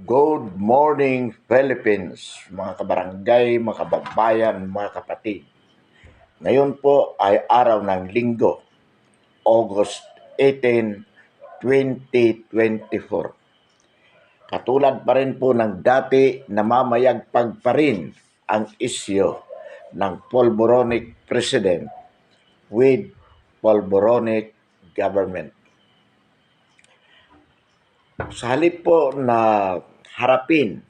Good morning, Philippines, mga kabarangay, mga kababayan, mga kapatid. Ngayon po ay araw ng Linggo, August 18, 2024. Katulad pa rin po ng dati, namamayagpag pa rin ang isyu ng Polboronic President with Polboronic Government. Sa halip po na harapin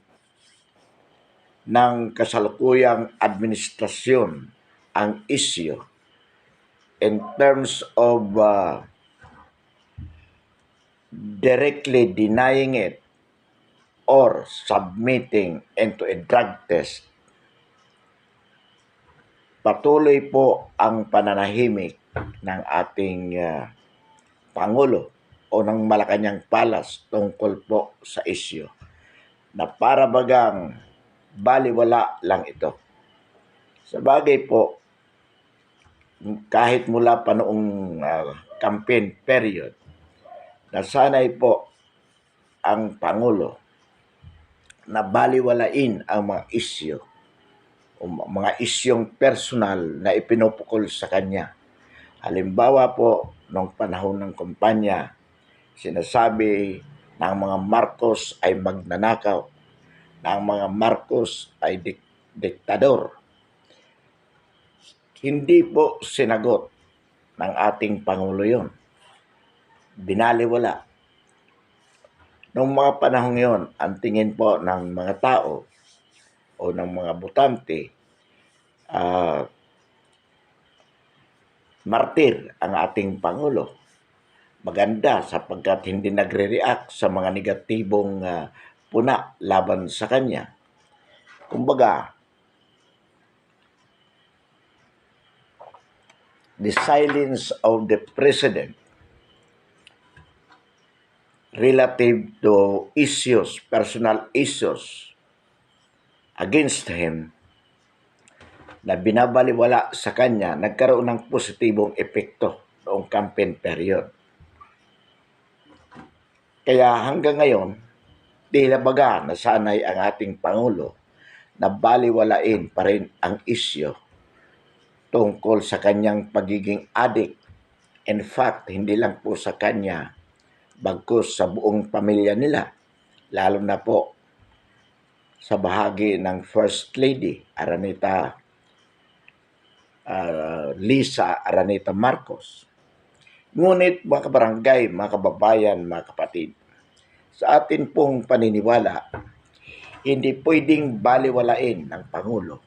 ng kasalukuyang administrasyon ang issue in terms of directly denying it or submitting into a drug test, patuloy po ang pananahimik ng ating Pangulo o ng Malacanang Palace tungkol po sa issue na para bagang baliwala lang ito. Sa bagay po, kahit mula pa noong campaign period, nasanay po ang Pangulo na baliwalain ang mga issue o mga isyong personal na ipinupukol sa kanya. Halimbawa po, noong panahon ng kampanya, sinasabi na ang mga Marcos ay magnanakaw, na ang mga Marcos ay diktador. Hindi po sinagot ng ating Pangulo yon. Binaliwala. Noong mga panahon yon, ang tingin po ng mga tao o ng mga botante, martir ang ating Pangulo. Maganda sapagkat hindi nagre-react sa mga negatibong puna laban sa kanya. Kumbaga, the silence of the President relative to issues, personal issues against him na binabaliwala sa kanya, nagkaroon ng positibong epekto noong campaign period. Kaya hanggang ngayon, tila baga nasanay ang ating Pangulo na baliwalain pa rin ang issue tungkol sa kanyang pagiging addict. In fact, hindi lang po sa kanya, bagkus sa buong pamilya nila, lalo na po sa bahagi ng First Lady Lisa Araneta Marcos. Ngunit mga kabarangay, mga kababayan, mga kapatid, sa atin pong paniniwala, hindi pwedeng baliwalain ng Pangulo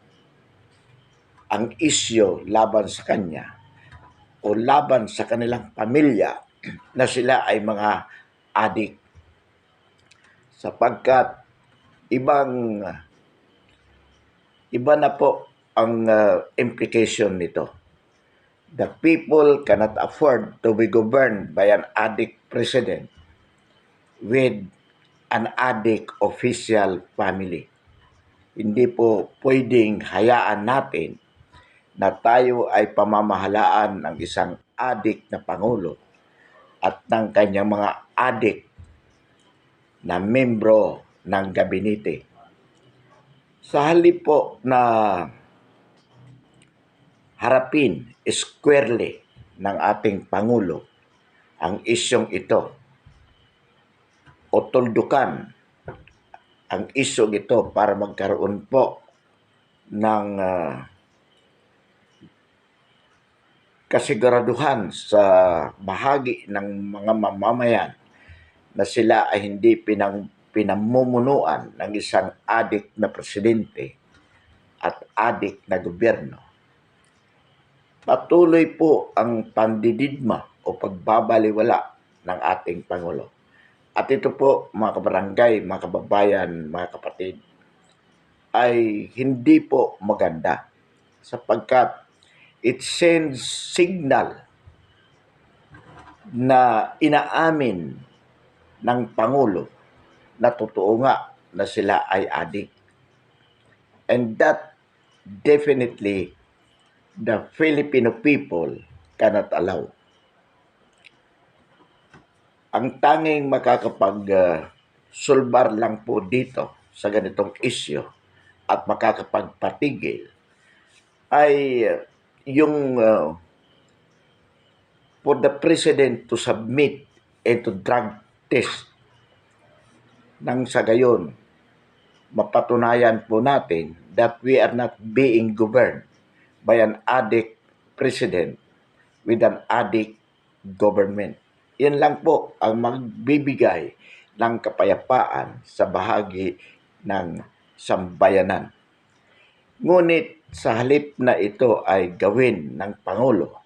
ang isyu laban sa kanya o laban sa kanilang pamilya na sila ay mga adik. Sapagkat iba na po ang implication nito. The people cannot afford to be governed by an addict president with an addict official family. Hindi po pwedeng hayaan natin na tayo ay pamamahalaan ng isang addict na Pangulo at ng kanyang mga addict na membro ng gabinete. Sa halip po na harapin squarely ng ating Pangulo ang isyong ito o tuldukan ang isyong ito para magkaroon po ng kasiguraduhan sa bahagi ng mga mamamayan na sila ay hindi pinamumunuan ng isang adik na presidente at adik na gobyerno. Patuloy po ang pandididma o pagbabaliwala ng ating Pangulo. At ito po mga kabarangay, mga kababayan, mga kapatid, ay hindi po maganda sapagkat it sends signal na inaamin ng Pangulo na totoo nga na sila ay addict. And that definitely the Filipino people cannot allow. Ang tanging makakapag sulbar lang po dito sa ganitong isyu at makakapagpatigil ay yung for the President to submit and to drug test nang sa gayon mapatunayan po natin that we are not being governed by an addict president with an addict government. Yan lang po ang magbibigay ng kapayapaan sa bahagi ng sambayanan. Ngunit sa halip na ito ay gawin ng Pangulo,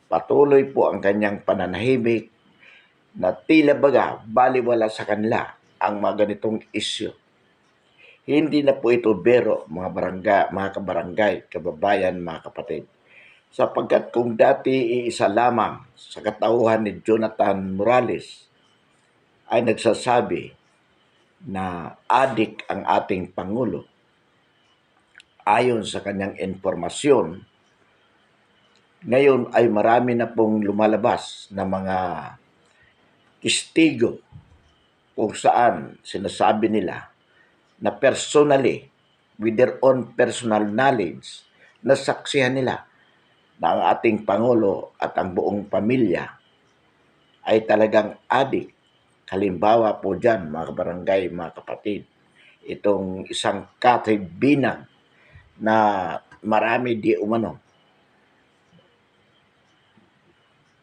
patuloy po ang kanyang pananahimik na tila baga baliwala sa kanila ang mga ganitong isyu. Hindi na po ito biro, mga kabarangay, kababayan, mga kapatid. Sapagkat kung dati iisa lamang sa katauhan ni Jonathan Morales ay nagsasabi na adik ang ating Pangulo, ayon sa kanyang informasyon, ngayon ay marami na pong lumalabas na mga testigo kung saan sinasabi nila na personally, with their own personal knowledge, nasaksihan nila na ang ating Pangulo at ang buong pamilya ay talagang adik. Halimbawa po dyan, mga kabarangay, mga kapatid, itong isang Cathy Binang na marami di umano,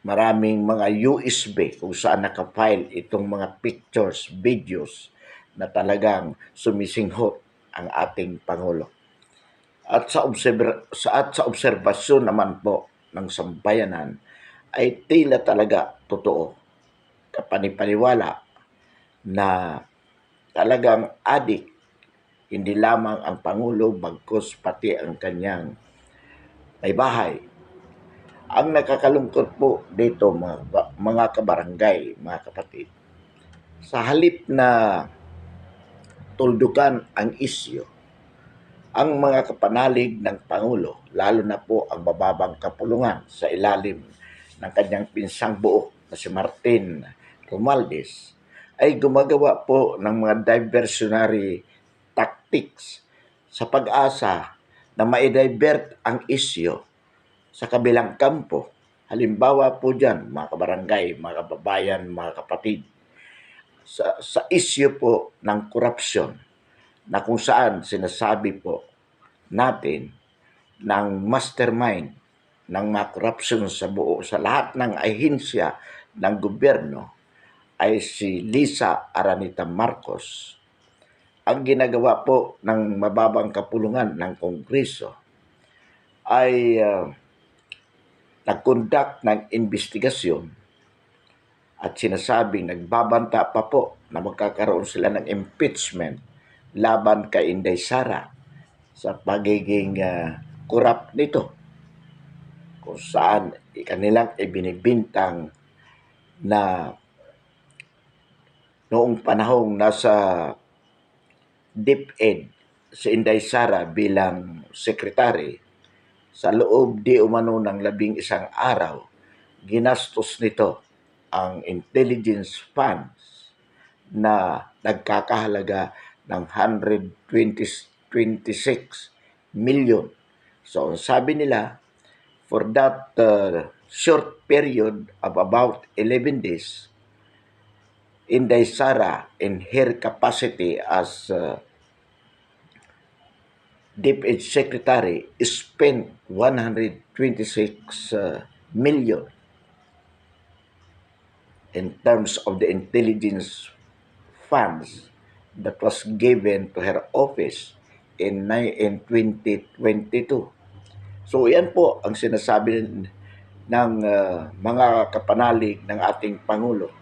maraming mga USB kung saan nakafile itong mga pictures, videos na talagang sumisinghot ang ating Pangulo. At sa obserbasyon naman po ng sambayanan ay tila talaga totoo, kapanipaniwala na talagang adik hindi lamang ang Pangulo bagkus pati ang kanyang may bahay. Ang nakakalungkot po dito mga kabarangay, mga kapatid, sa halip na tuldukan ang isyu, ang mga kapanalig ng Pangulo, lalo na po ang bababang kapulungan sa ilalim ng kanyang pinsang buo na si Martin Romualdez, ay gumagawa po ng mga diversionary tactics sa pag-asa na ma-divert ang isyu sa kabilang kampo. Halimbawa po dyan, mga kabarangay, mga kababayan, mga kapatid, sa issue po ng korupsyon na kung saan sinasabi po natin ng mastermind ng mga korupsyon sa lahat ng ahensya ng gobyerno ay si Lisa Araneta Marcos. Ang ginagawa po ng mababang kapulungan ng Kongreso ay nag-conduct ng investigasyon at sinasabing nagbabanta pa po na magkakaroon sila ng impeachment laban kay Inday Sara sa pagiging corrupt nito, kung saan kanilang ibinibintang na noong panahong nasa DepEd si Inday Sara bilang sekretary, sa loob di umano ng 11 araw, ginastos nito ang intelligence funds na nagkakahalaga ng 126 million. So, sabi nila, for that short period of about 11 days, Inday Sara, in her capacity as DepEd Secretary, spent 126 million in terms of the intelligence funds that was given to her office in 2022. So yan po ang sinasabi ng mga kapanalig ng ating Pangulo,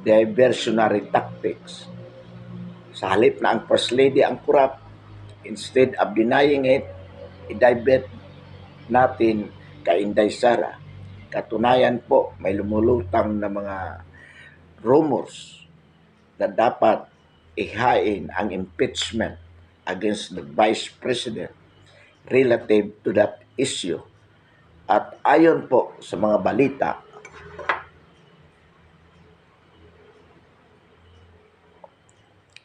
diversionary tactics. Sa halip na ang First Lady ang corrupt, instead of denying it, i-divert natin kay Inday Sara. Katunayan po, may lumulutang na mga rumors na dapat ihain ang impeachment against the Vice President relative to that issue. At ayon po sa mga balita,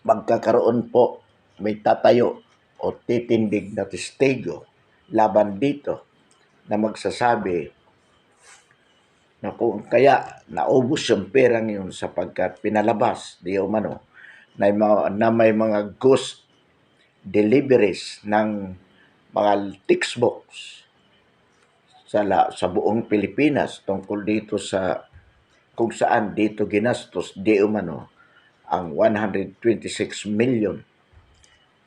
magkakaroon po, may tatayo o titindig na testigo laban dito na magsasabi na kung kaya naubos yung perang yun sapagkat pinalabas di umano na may mga ghost deliveries ng mga textbooks sa buong Pilipinas tungkol dito sa kung saan dito ginastos di umano ang 126 million.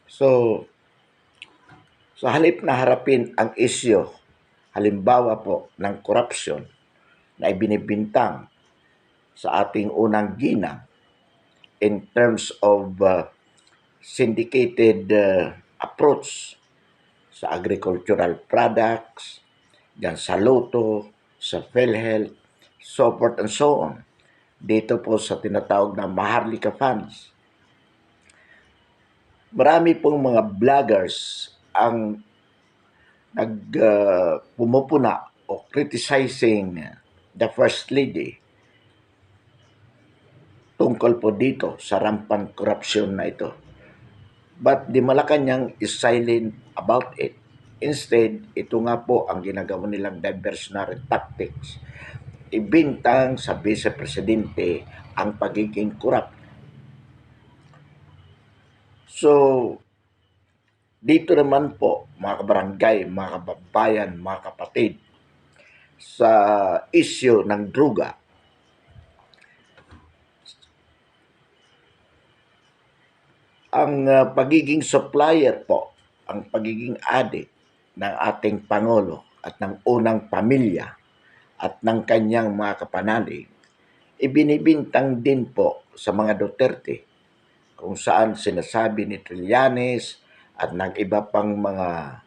So, sa halip na harapin ang isyo, halimbawa po ng korupsyon na ibinibintang sa ating unang ginang in terms of syndicated approach sa agricultural products, yan sa Lotto, sa PhilHealth, so forth and so on. Dito po sa tinatawag na Maharlika Funds. Marami pong mga vloggers ang pumupuna o criticizing the First Lady tungkol po dito sa rampant corruption na ito. But the Malacanang is silent about it. Instead, ito nga po ang ginagawa nilang diversionary tactics. Ibintang sa Vice Presidente ang pagiging corrupt. So, dito naman po, mga kabarangay, mga kababayan, mga kapatid, sa issue ng druga, ang pagiging supplier po, ang pagiging adik ng ating Pangulo at ng unang pamilya at ng kanyang mga kapanalig, ibinibintang din po sa mga Duterte kung saan sinasabi ni Trillanes at ng iba pang mga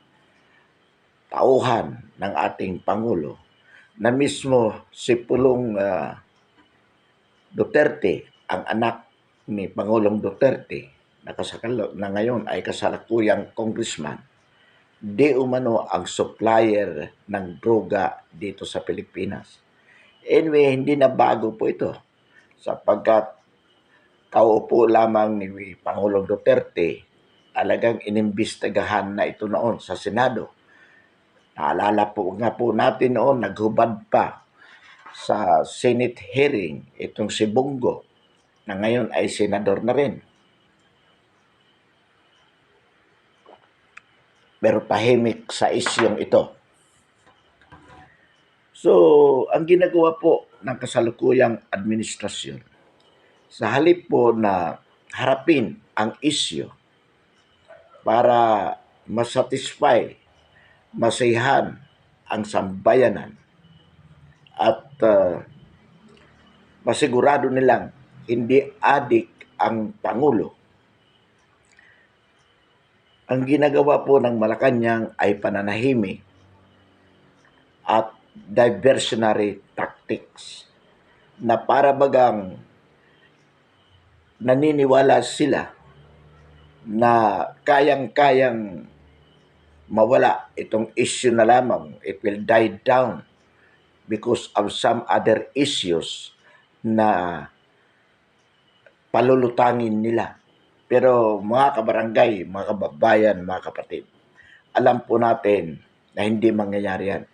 tauhan ng ating Pangulo na mismo si Pulong Duterte, ang anak ni Pangulong Duterte, na ngayon ay kasalukuyang congressman, di umano ang supplier ng droga dito sa Pilipinas. Anyway, hindi na bago po ito sapagkat kaupo lamang ni Pangulong Duterte, talagang inimbestigahan na ito noon sa Senado. Naalala po nga po natin noon, naghubad pa sa Senate hearing itong si Bongo na ngayon ay senador na rin. Pero tahimik sa isyong ito. So, ang ginagawa po ng kasalukuyang administrasyon, sa halip po na harapin ang isyu para masatisfy, masihan ang sambayanan at masigurado nilang hindi adik ang Pangulo, ang ginagawa po ng Malacanang ay pananahimik at diversionary tactics na para bagang naniniwala sila na kayang-kayang mawala itong issue na lamang. It will die down because of some other issues na palulutangin nila. Pero mga kabarangay, mga kababayan, mga kapatid, alam po natin na hindi mangyayari yan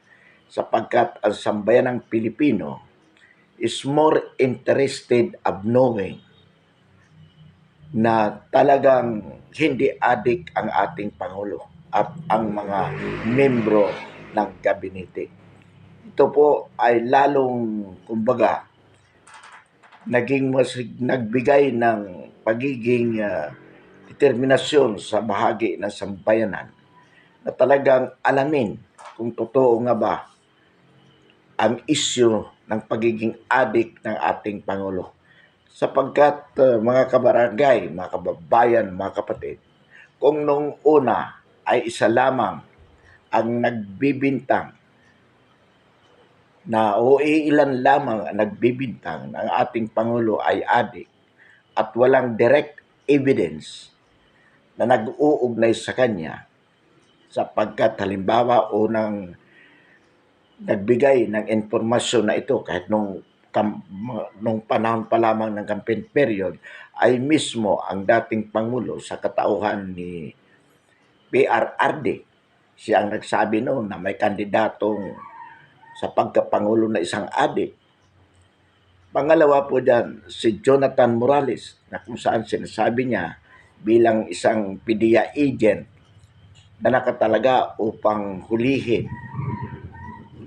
sapagkat ang sambayan ng Pilipino is more interested of knowing na talagang hindi adik ang ating Pangulo at ang mga membro ng gabinete. Ito po ay lalong, kumbaga, nagbigay ng pagiging determinasyon sa bahagi ng sambayanan na talagang alamin kung totoo nga ba ang issue ng pagiging adik ng ating Pangulo. Sapagkat mga kabarangay, mga kababayan, mga kapatid, kung nung una ay isa lamang ang nagbibintang na o ilan lamang ang nagbibintang na ang ating Pangulo ay adik at walang direct evidence na nag-uugnay sa kanya sapagkat halimbawa unang nagbigay ng informasyon na ito kahit nung nung panahon pa lamang ng campaign period ay mismo ang dating Pangulo sa katauhan ni PRRD. Siya ang nagsabi noon na may kandidatong sa pagkapangulo na isang adik. Pangalawa po dyan, si Jonathan Morales na kung saan sinasabi niya bilang isang PDEA agent na nakatalaga upang hulihin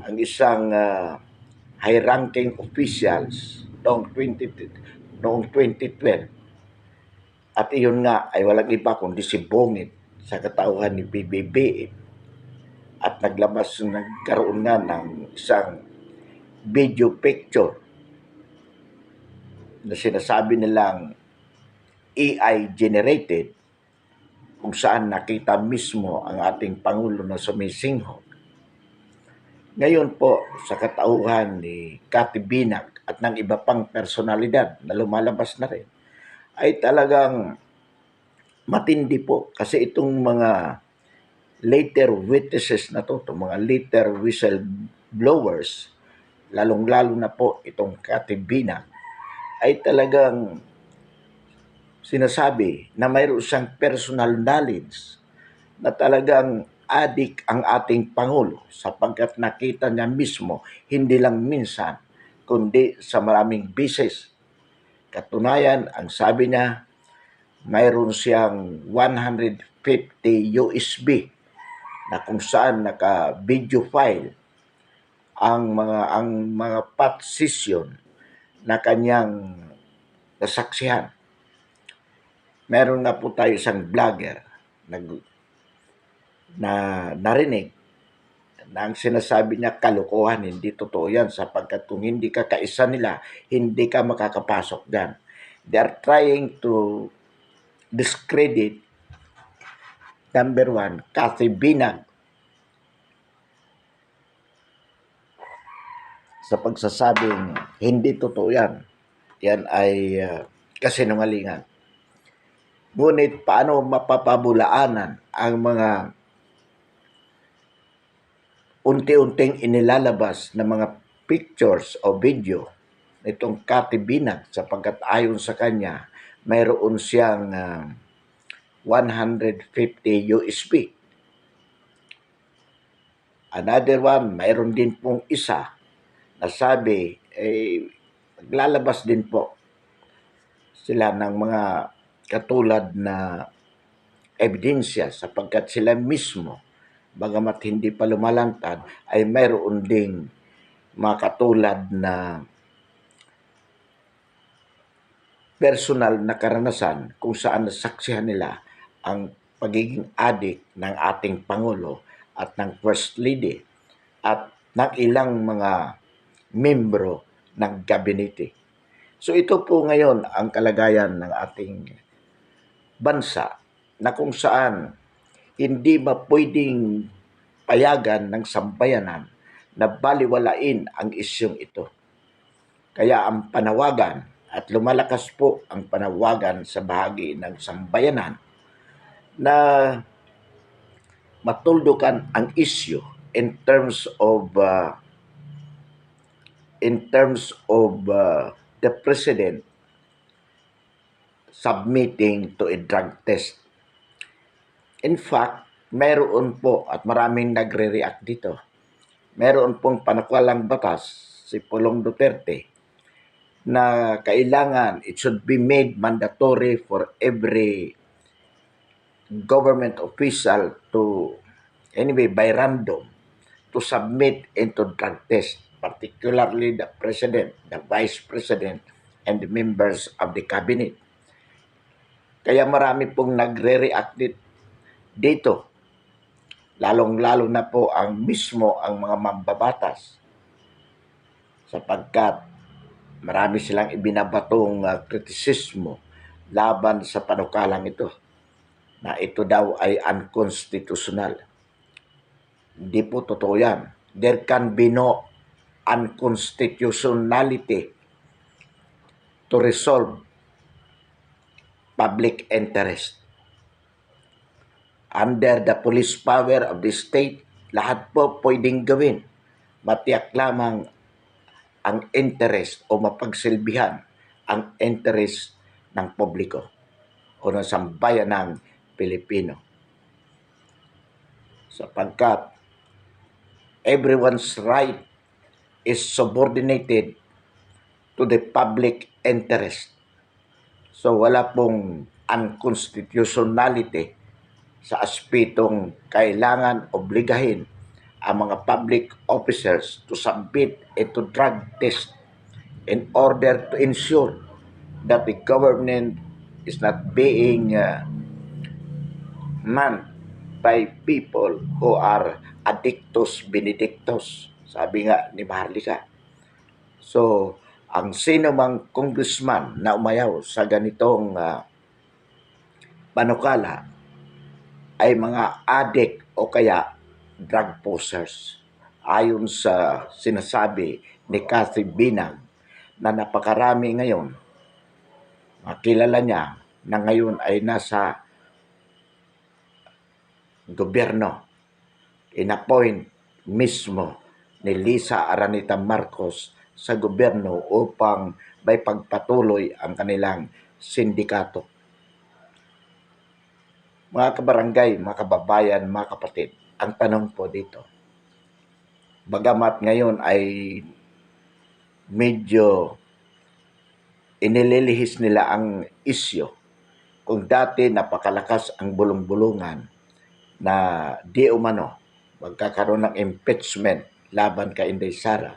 ang isang high-ranking officials noong 2012. At iyon nga ay walang iba kundi si Bongit sa katauhan ni PBBM. At nagkaroon nga ng isang video picture na sinasabi nilang AI generated kung saan nakita mismo ang ating Pangulo na sumisinghot. Ngayon po sa katauhan ni Cathy Binag at ng iba pang personalidad na lumalabas na rin ay talagang matindi po kasi itong mga later witnesses na to, itong mga later whistleblowers, lalong-lalo na po itong Cathy Binag, ay talagang sinasabi na mayroon siyang personal knowledge na talagang adik ang ating Pangulo sapagkat nakita niya mismo hindi lang minsan kundi sa maraming beses. Katunayan, ang sabi niya, mayroon siyang 150 USB na kung saan naka-video file ang mga pot session na kanyang nasaksihan. Meron na po tayo isang vlogger na narinig na ang sinasabi niya kalokohan, hindi totoo yan sapagkat kung hindi ka kaisa nila, hindi ka makakapasok dyan. They are trying to discredit, number one, Cathy Binag sa pagsasabing hindi totoo yan. Yan ay kasinungalingan. Ngunit paano mapapabulaanan ang mga unti-unting inilalabas na mga pictures o video nitong Cathy Binag sapagkat ayon sa kanya, mayroon siyang 150 USB. Another one, mayroon din pong isa na sabi, naglalabas din po sila ng mga katulad na ebidensya sapagkat sila mismo, bagamat hindi pa lumalantad, ay mayroon ding mga katulad na personal na karanasan kung saan nasaksihan nila ang pagiging adik ng ating Pangulo at ng First Lady at ng ilang mga membro ng gabinete. So ito po ngayon ang kalagayan ng ating bansa na kung saan hindi ba pwedeng payagan ng sambayanan na baliwalain ang isyong ito. Kaya ang panawagan at lumalakas po ang panawagan sa bahagi ng sambayanan na matuldukan ang isyu in terms of the president submitting to a drug test. In fact, meron po at maraming nagre-react dito. Meron pong panukwalang batas si Pulong Duterte na kailangan it should be made mandatory for every government official to, anyway, by random, to submit into drug test, particularly the president, the vice president, and the members of the cabinet. Kaya marami pong nagre-react dito. Lalong-lalo na po ang mga mambabatas. Sapagkat marami silang ibinabatong kritisismo laban sa panukalang ito na ito daw ay unconstitutional. Hindi po totoo yan. There can be no unconstitutionality to resolve public interest. Under the police power of the state, lahat po pwedeng gawin. Matiyak lamang ang interest o mapagsilbihan ang interest ng publiko o ng sambayan ng Pilipino. Sapagkat everyone's right is subordinated to the public interest. So wala pong unconstitutionality sa aspetong kailangan obligahin ang mga public officers to submit ito drug test in order to ensure that the government is not being manned by people who are addictus benedictus, sabi nga ni Maharlika. So, ang sino mang congressman na umayaw sa ganitong panukala ay mga addict o kaya drug posers. Ayon sa sinasabi ni Cathy Binag na napakarami ngayon, makilala niya na ngayon ay nasa gobyerno, inappoint mismo ni Lisa Araneta Marcos sa gobyerno upang may pagpatuloy ang kanilang sindikato. Mga kabarangay, mga kababayan, mga kapatid, ang tanong po dito, bagamat ngayon ay medyo inililihis nila ang isyo, kung dati napakalakas ang bulong-bulungan na di umano magkakaroon ng impeachment laban kay Inday Sara.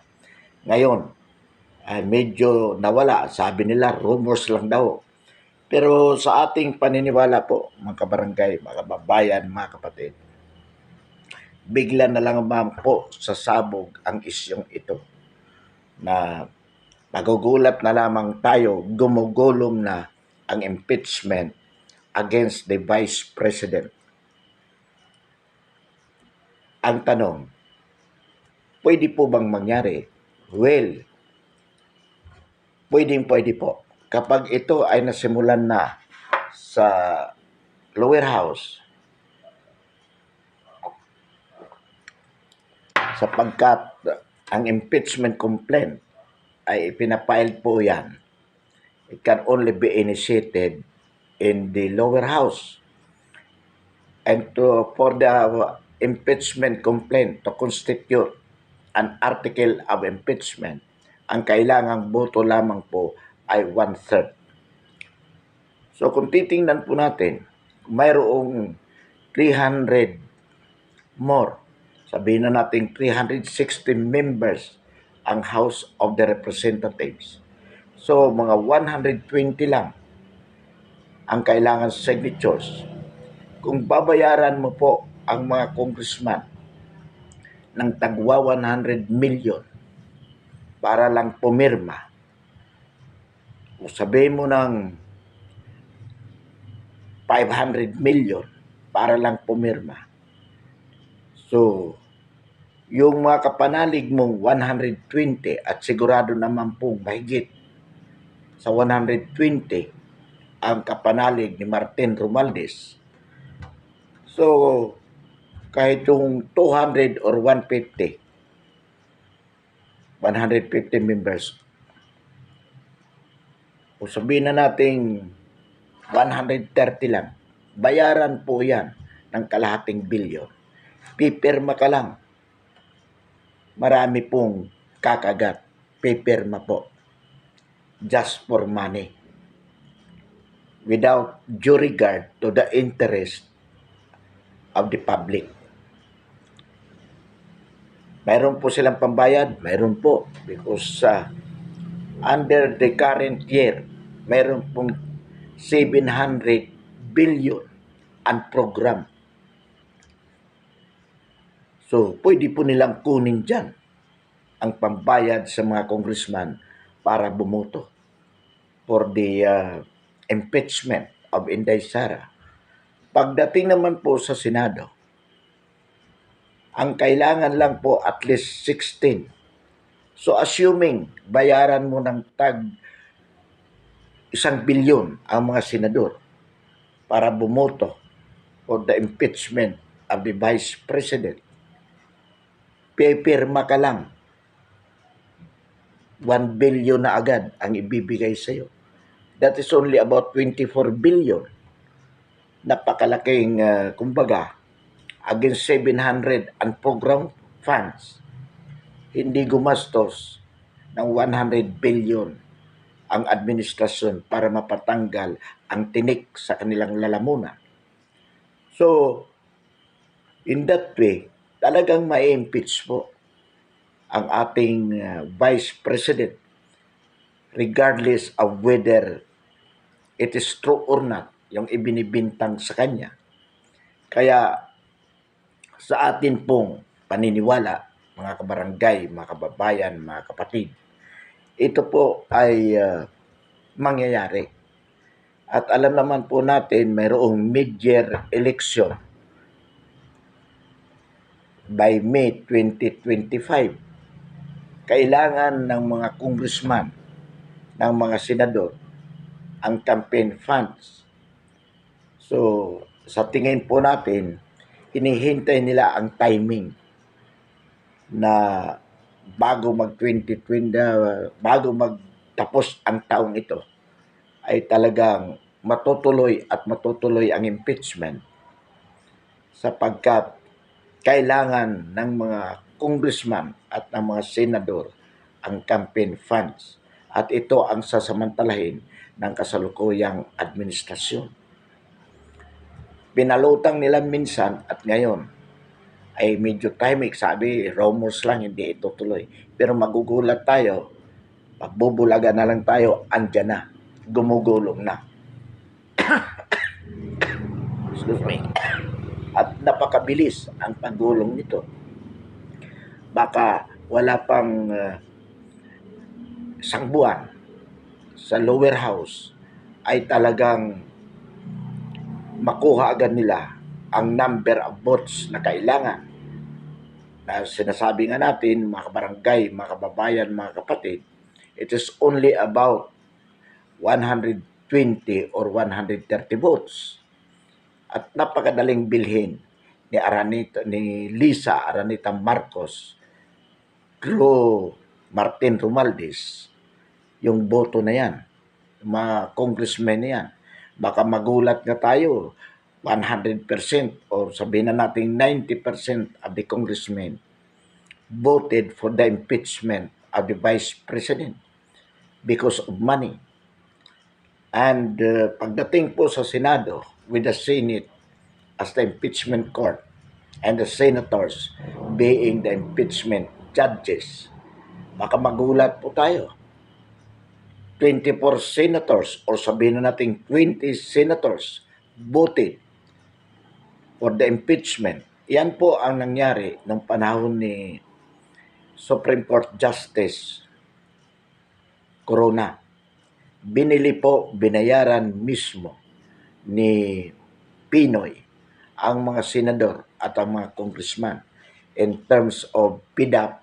Ngayon, ay medyo nawala. Sabi nila, rumors lang daw. Pero sa ating paniniwala po, mga kabarangay, mga kababayan, mga kapatid, bigla na lang po sasabog ang isyong ito na magugulat na lamang tayo, gumugulong na ang impeachment against the Vice President. Ang tanong, pwede po bang mangyari? Well, pwede po. Kapag ito ay nasimulan na sa lower house, sapagkat ang impeachment complaint ay ipinapile po yan. It can only be initiated in the lower house. And for the impeachment complaint to constitute an article of impeachment, ang kailangang boto lamang po ay 1/3. So kung titingnan po natin, mayroong 300 more, sabihin na natin 360 members ang House of the Representatives. So mga 120 lang ang kailangan signatures. Kung babayaran mo po ang mga congressman ng tagwa 100 million para lang pumirma, o sabihin mo ng 500 million para lang pumirma. So, yung mga kapanalig mong 120 at sigurado naman pong mahigit sa 120 ang kapanalig ni Martin Romualdez. So, kahit yung 200 or 150 members, o sabihin na natin 130 lang, bayaran po yan ng kalahating bilyon. Pipirma ka lang. Marami pong kakagat. Pipirma po. Just for money. Without due regard to the interest of the public. Mayroon po silang pambayad? Mayroon po. Because under the current year, mayroon pong 700 billion ang program. So, pwede po nilang kunin dyan ang pambayad sa mga congressman para bumoto for the impeachment of Inday Sara. Pagdating naman po sa Senado, ang kailangan lang po at least 16. So, assuming bayaran mo ng tag 1 bilyon ang mga senador para bumoto for the impeachment of the Vice President, pipirma ka lang 1 billion na agad ang ibibigay sa iyo. That is only about 24 billion. Napakalaking, kumbaga, against 700 ang program funds. Hindi gumastos ng 100 billion ang administrasyon para mapatanggal ang tinik sa kanilang lalamunan. So, in that way, talagang ma-impeach po ang ating Vice President regardless of whether it is true or not yung ibinibintang sa kanya. Kaya sa atin pong paniniwala, mga kabarangay, mga kababayan, mga kapatid, ito po ay mangyayari. At alam naman po natin, mayroong mid-year election by May 2025. Kailangan ng mga congressman, ng mga senador, ang campaign funds. So, sa tingin po natin, hinihintay nila ang timing na bago bago magtapos ang taong ito, ay talagang matutuloy ang impeachment sapagkat kailangan ng mga congressman at ng mga senador ang campaign funds at ito ang sasamantalahin ng kasalukuyang administrasyon. Pinalutang nila minsan at ngayon ay medyo timing, sabi rumors lang, hindi ito tuloy. Pero magugulat tayo, pagbubulaga na lang tayo, andyan na, gumugulong na. Excuse me. At napakabilis ang paggulong nito. Baka wala pang isang buwan sa lower house ay talagang makuha agad nila ang number of votes na kailangan. Na sinasabi nga natin, mga kabarangay, mga kababayan, mga kapatid, it is only about 120 or 130 votes. At napakadaling bilhin ni Lisa Aranita Marcos through Martin Romualdez yung boto na yan, mga congressmen na yan. Baka magulat nga tayo, 100% or sabihin na natin 90% of the congressmen voted for the impeachment of the Vice President because of money. And pagdating po sa Senado with the Senate as the impeachment court and the senators being the impeachment judges, baka magulat po tayo. 24 senators or sabihin na natin 20 senators voted for the impeachment. Yan po ang nangyari nung panahon ni Supreme Court Justice Corona. Binayaran mismo ni Pinoy ang mga senador at ang mga congressman in terms of PDAP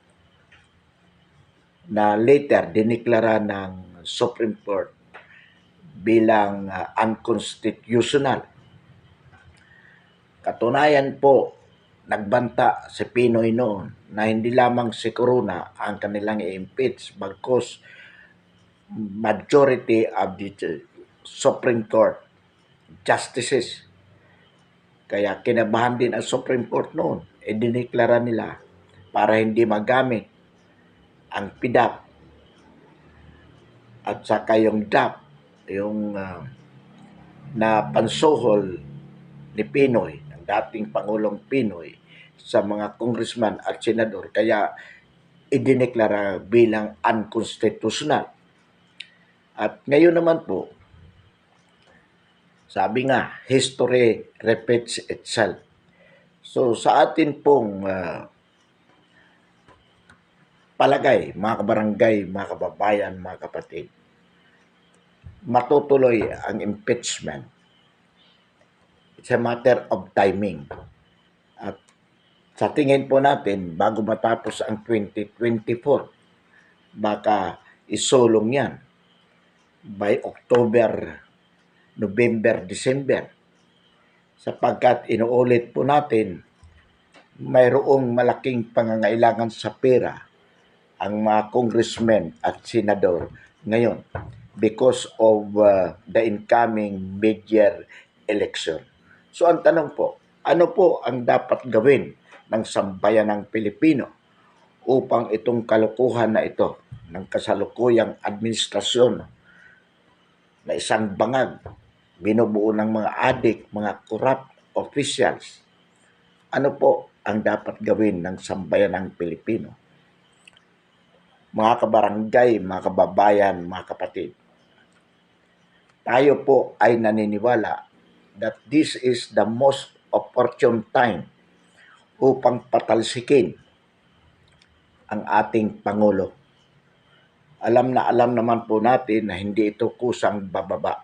na later diniklara ng Supreme Court bilang unconstitutional. Katunayan po, nagbanta si Pinoy noon na hindi lamang si Corona ang kanilang i-impeach bagkus majority of the Supreme Court justices. Kaya kinabahan din ang Supreme Court noon. Diniklara nila para hindi magamit ang PDAP at saka yung DAP, yung na pansuhol ni Pinoy, ng dating Pangulong Pinoy, sa mga congressman at senador. Kaya idineklara bilang unconstitutional. At ngayon naman po, sabi nga, history repeats itself. So sa atin pong palagay, mga kabarangay, mga kababayan, mga kapatid, matutuloy ang impeachment. It's a matter of timing. At sa tingin po natin, bago matapos ang 2024, baka isulong yan by October, November, December. Sapagkat inuulit po natin, mayroong malaking pangangailangan sa pera ang mga congressmen at senador ngayon because of the incoming mid-year election. So ang tanong po, ano po ang dapat gawin ng sambayanang Pilipino upang itong kalokohan na ito ng kasalukuyang administrasyon na isang bangag, binubuo ng mga adik, mga corrupt officials. Ano po ang dapat gawin ng sambayanang Pilipino? Mga kabarangay, mga kababayan, mga kapatid, tayo po ay naniniwala that this is the most opportune time upang patalsikin ang ating Pangulo. Alam na alam naman po natin na hindi ito kusang bababa.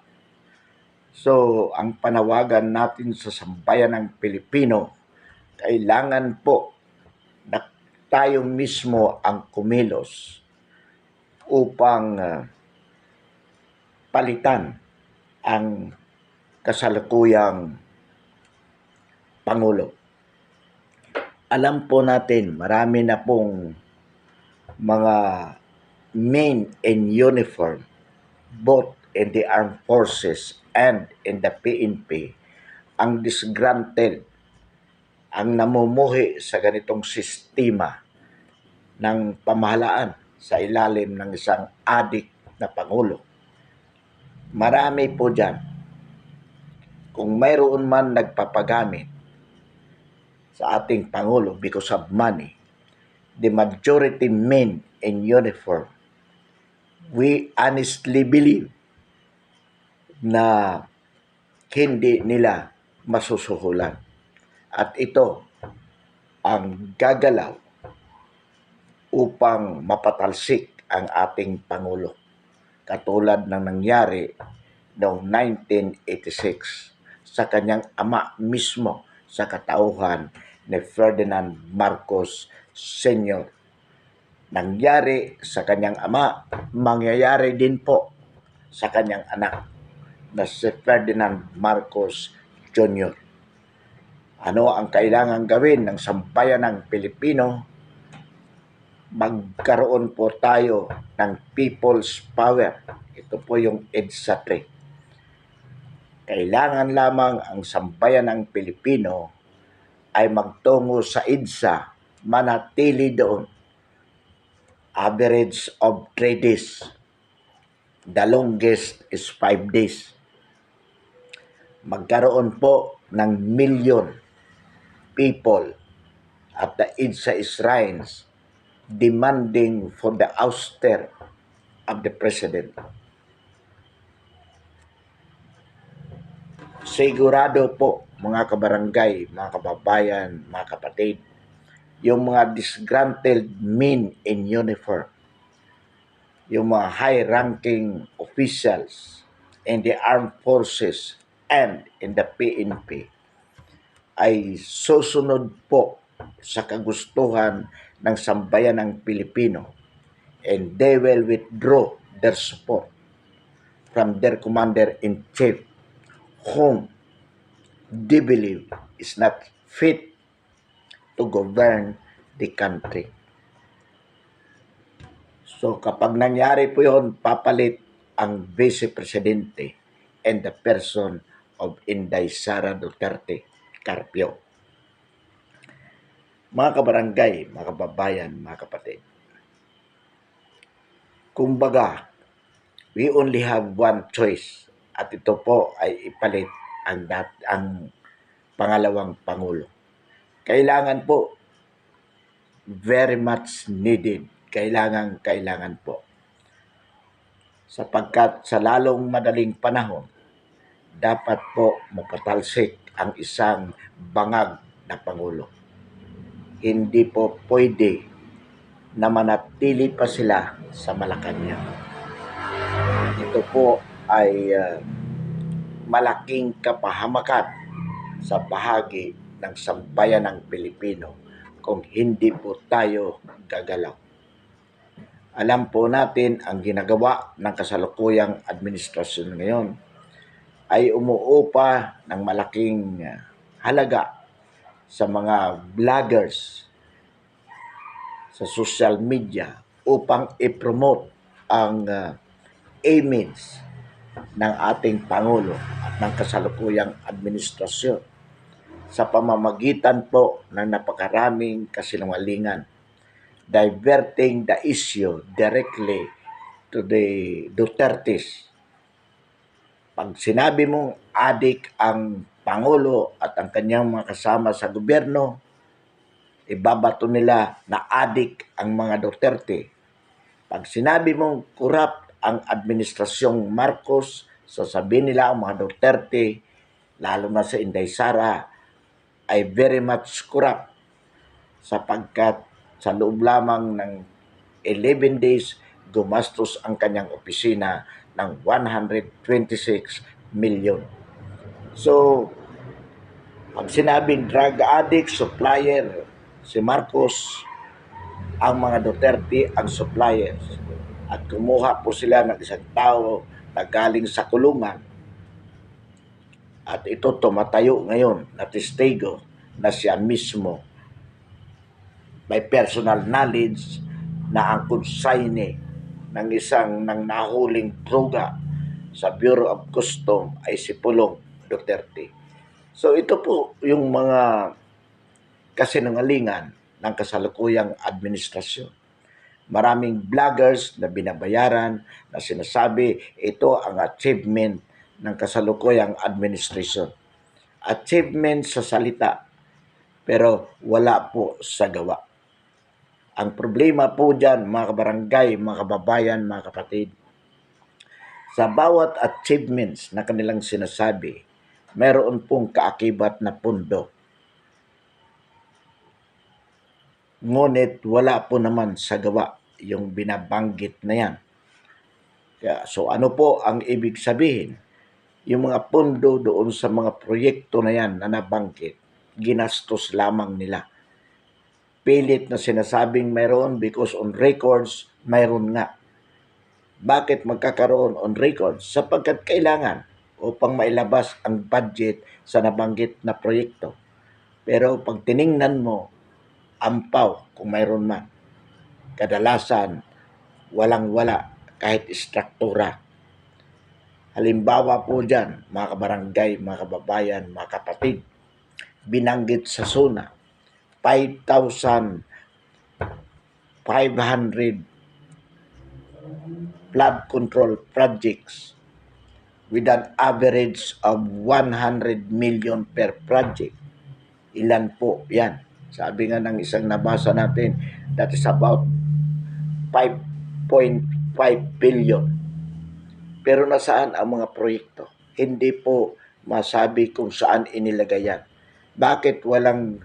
So, ang panawagan natin sa sambayan ng Pilipino, kailangan po na tayo mismo ang kumilos upang palitan ang kasalukuyang Pangulo. Alam po natin, marami na pong mga men in uniform, both in the armed forces and in the PNP, ang disgruntled, ang namumuhi sa ganitong sistema ng pamahalaan sa ilalim ng isang adik na Pangulo. Marami po dyan. Kung mayroon man nagpapagamit sa ating Pangulo because of money, the majority men in uniform, we honestly believe na hindi nila masusuhulan. At ito ang gagalaw upang mapatalsik ang ating Pangulo. Katulad ng nangyari noong 1986 sa kanyang ama mismo sa katauhan ni Ferdinand Marcos Sr. Nangyari sa kanyang ama, mangyayari din po sa kanyang anak na si Ferdinand Marcos Jr. Ano ang kailangan gawin ng sambayan ng Pilipino? Magkaroon po tayo ng people's power. Ito po yung EDSA 3. Kailangan lamang ang sambayan ng Pilipino ay magtungo sa EDSA, manatili doon. Average of 3 days. The longest is 5 days. Magkaroon po ng million people at the EDSA shrines demanding for the ouster of the president. Sigurado po mga kabarangay, mga kababayan, mga kapatid, yung mga disgruntled men in uniform, yung mga high-ranking officials in the armed forces and in the PNP ay susunod po sa kagustuhan ng sambayan ng Pilipino, and they will withdraw their support from their commander-in-chief whom they believe is not fit to govern the country. So kapag nangyari po yun, papalit ang Vice Presidente and the person of Inday Sara Duterte Carpio. Mga kabarangay, mga kababayan, mga kapatid, kumbaga, we only have one choice at ito po ay ipalit ang pangalawang Pangulo. Kailangan po, very much needed, kailangan po. Sapagkat sa lalong madaling panahon, dapat po mapatalsik ang isang bangag na Pangulo. Hindi po pwede na manatili pa sila sa Malacanang. Ito po ay malaking kapahamakan sa bahagi ng sambayan ng Pilipino kung hindi po tayo gagalaw. Alam po natin ang ginagawa ng kasalukuyang administrasyon ngayon ay umuupa ng malaking halaga sa mga vloggers sa social media upang i-promote ang image ng ating Pangulo at ng kasalukuyang administrasyon sa pamamagitan po ng napakaraming kasinungalingan, diverting the issue directly to the Dutertes. Pag sinabi mong adik ang Pangulo at ang kanyang mga kasama sa gobyerno, ibabato nila na adik ang mga Duterte. Pag sinabi mong corrupt ang administrasyong Marcos, sasabihin nila ang mga Duterte, lalo na sa Inday Sara, ay very much corrupt sapagkat sa loob lamang ng 11 days, gumastos ang kanyang opisina ng 126 million. So, pag sinabing drug addict, supplier, si Marcos, ang mga Duterte ang suppliers. At kumuha po sila ng isang tao na galing sa kulungan. At ito tumatayo ngayon na testigo na siya mismo may personal knowledge na ang consigne ng isang nang nahuling droga sa Bureau of Custom ay si Pulong Duterte. So ito po yung mga kasinungalingan ng kasalukuyang administrasyon. Maraming vloggers na binabayaran na sinasabi ito ang achievement ng kasalukuyang administrasyon. Achievement sa salita, pero wala po sa gawa. Ang problema po dyan, mga kabarangay, mga kababayan, mga kapatid, sa bawat achievements na kanilang sinasabi, mayroon pong kaakibat na pundo. Ngunit wala po naman sa gawa yung binabanggit na yan. So ano po ang ibig sabihin? Yung mga pundo doon sa mga proyekto na yan na nabanggit, ginastos lamang nila. Pilit na sinasabing mayroon because on records, mayroon nga. Bakit magkakaroon on records? Sapagkat kailangan upang mailabas ang budget sa nabanggit na proyekto. Pero pag tiningnan mo, ampaw kung mayroon man. Kadalasan, walang-wala kahit istruktura. Halimbawa po dyan, mga kabarangay, mga kababayan, mga kapatid, binanggit sa SONA, 5,500 flood control projects with an average of 100 million per project. Ilan po yan? Sabi nga ng isang nabasa natin, that is about 5.5 billion. Pero nasaan ang mga proyekto? Hindi po masabi kung saan inilagay yan. Bakit walang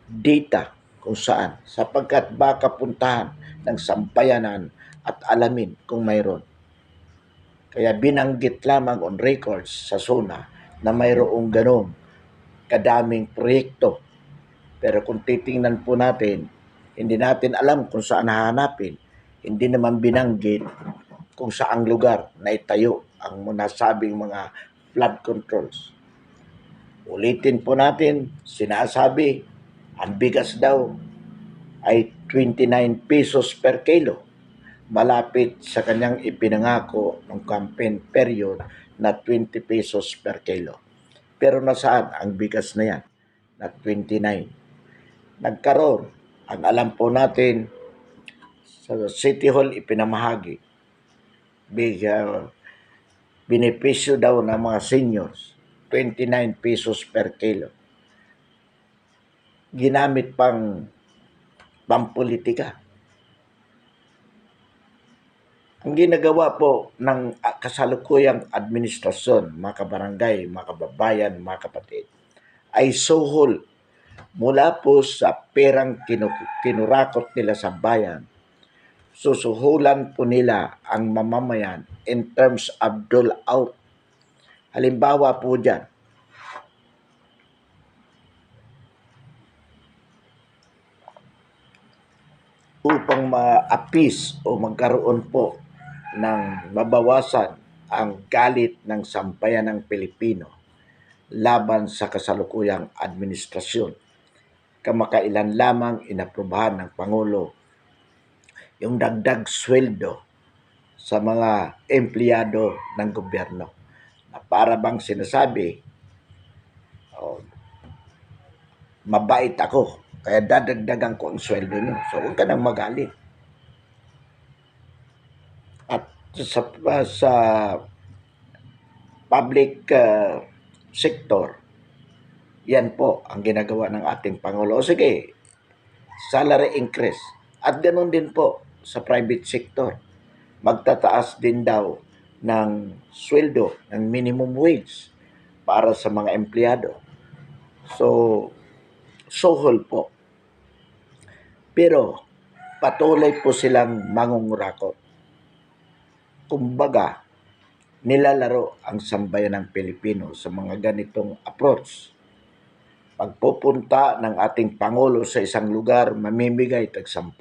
data kung saan? Sapagkat baka puntahan ng sampayanan at alamin kung mayroon. Kaya binanggit lamang on records sa SONA na mayroong ganong kadaming proyekto. Pero kung titingnan po natin, hindi natin alam kung saan hahanapin. Hindi naman binanggit kung saang lugar na itayo ang nasabing mga flood controls. Ulitin po natin, sinasabi, ang bigas daw ay 29 pesos per kilo. Malapit sa kanyang ipinangako ng campaign period na 20 pesos per kilo. Pero nasaan ang bigas na yan na 29? Nagkaroon, ang alam po natin, sa City Hall ipinamahagi, benepisyo daw ng mga seniors, 29 pesos per kilo. Ginamit pang pampolitika. Ang ginagawa po ng kasalukuyang administrasyon, mga kabarangay, mga kababayan, mga kapatid, ay suhol mula po sa perang kinurakot nila sa bayan. Susuhulan po nila ang mamamayan in terms of dole out. Halimbawa po dyan, upang ma-appease o magkaroon po ng mabawasan ang galit ng sambayan ng Pilipino laban sa kasalukuyang administrasyon. Kamakailan lamang inaprubahan ng Pangulo yung dagdag sweldo sa mga empleyado ng gobyerno. Na para bang sinasabi, oh, mabait ako, kaya dadagdagan ko ang sweldo nyo. So, huwag ka nang magalit. At sa public sector, yan po ang ginagawa ng ating Pangulo. O sige, salary increase. At ganoon din po sa private sector. Magtataas din daw ng sweldo, ng minimum wage para sa mga empleyado. So, sohol po. Pero, patuloy po silang mangungurakot. Kumbaga, nilalaro ang sambayan ng Pilipino sa mga ganitong approach. Pagpupunta ng ating Pangulo sa isang lugar, mamimigay tag 10,000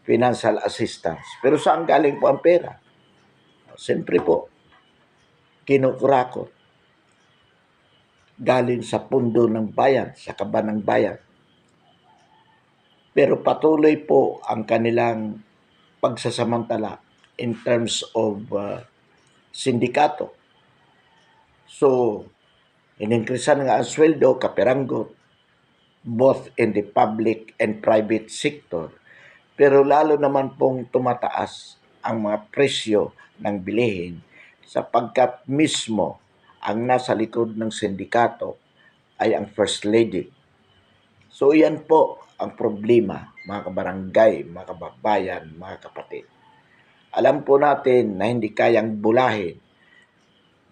financial assistance. Pero saan galing po ang pera? Siyempre po, kinukurakot. Galing sa pundo ng bayan, sa kaba ng bayan. Pero patuloy po ang kanilang pagsasamantala in terms of sindikato. So, ininkrisan nga ang sweldo, kaperanggot, both in the public and private sector. Pero lalo naman pong tumataas ang mga presyo ng bilihin sapagkat mismo ang nasa likod ng sindikato ay ang First Lady. So yan po ang problema, mga kabarangay, mga kababayan, mga kapatid. Alam po natin na hindi kayang bulahin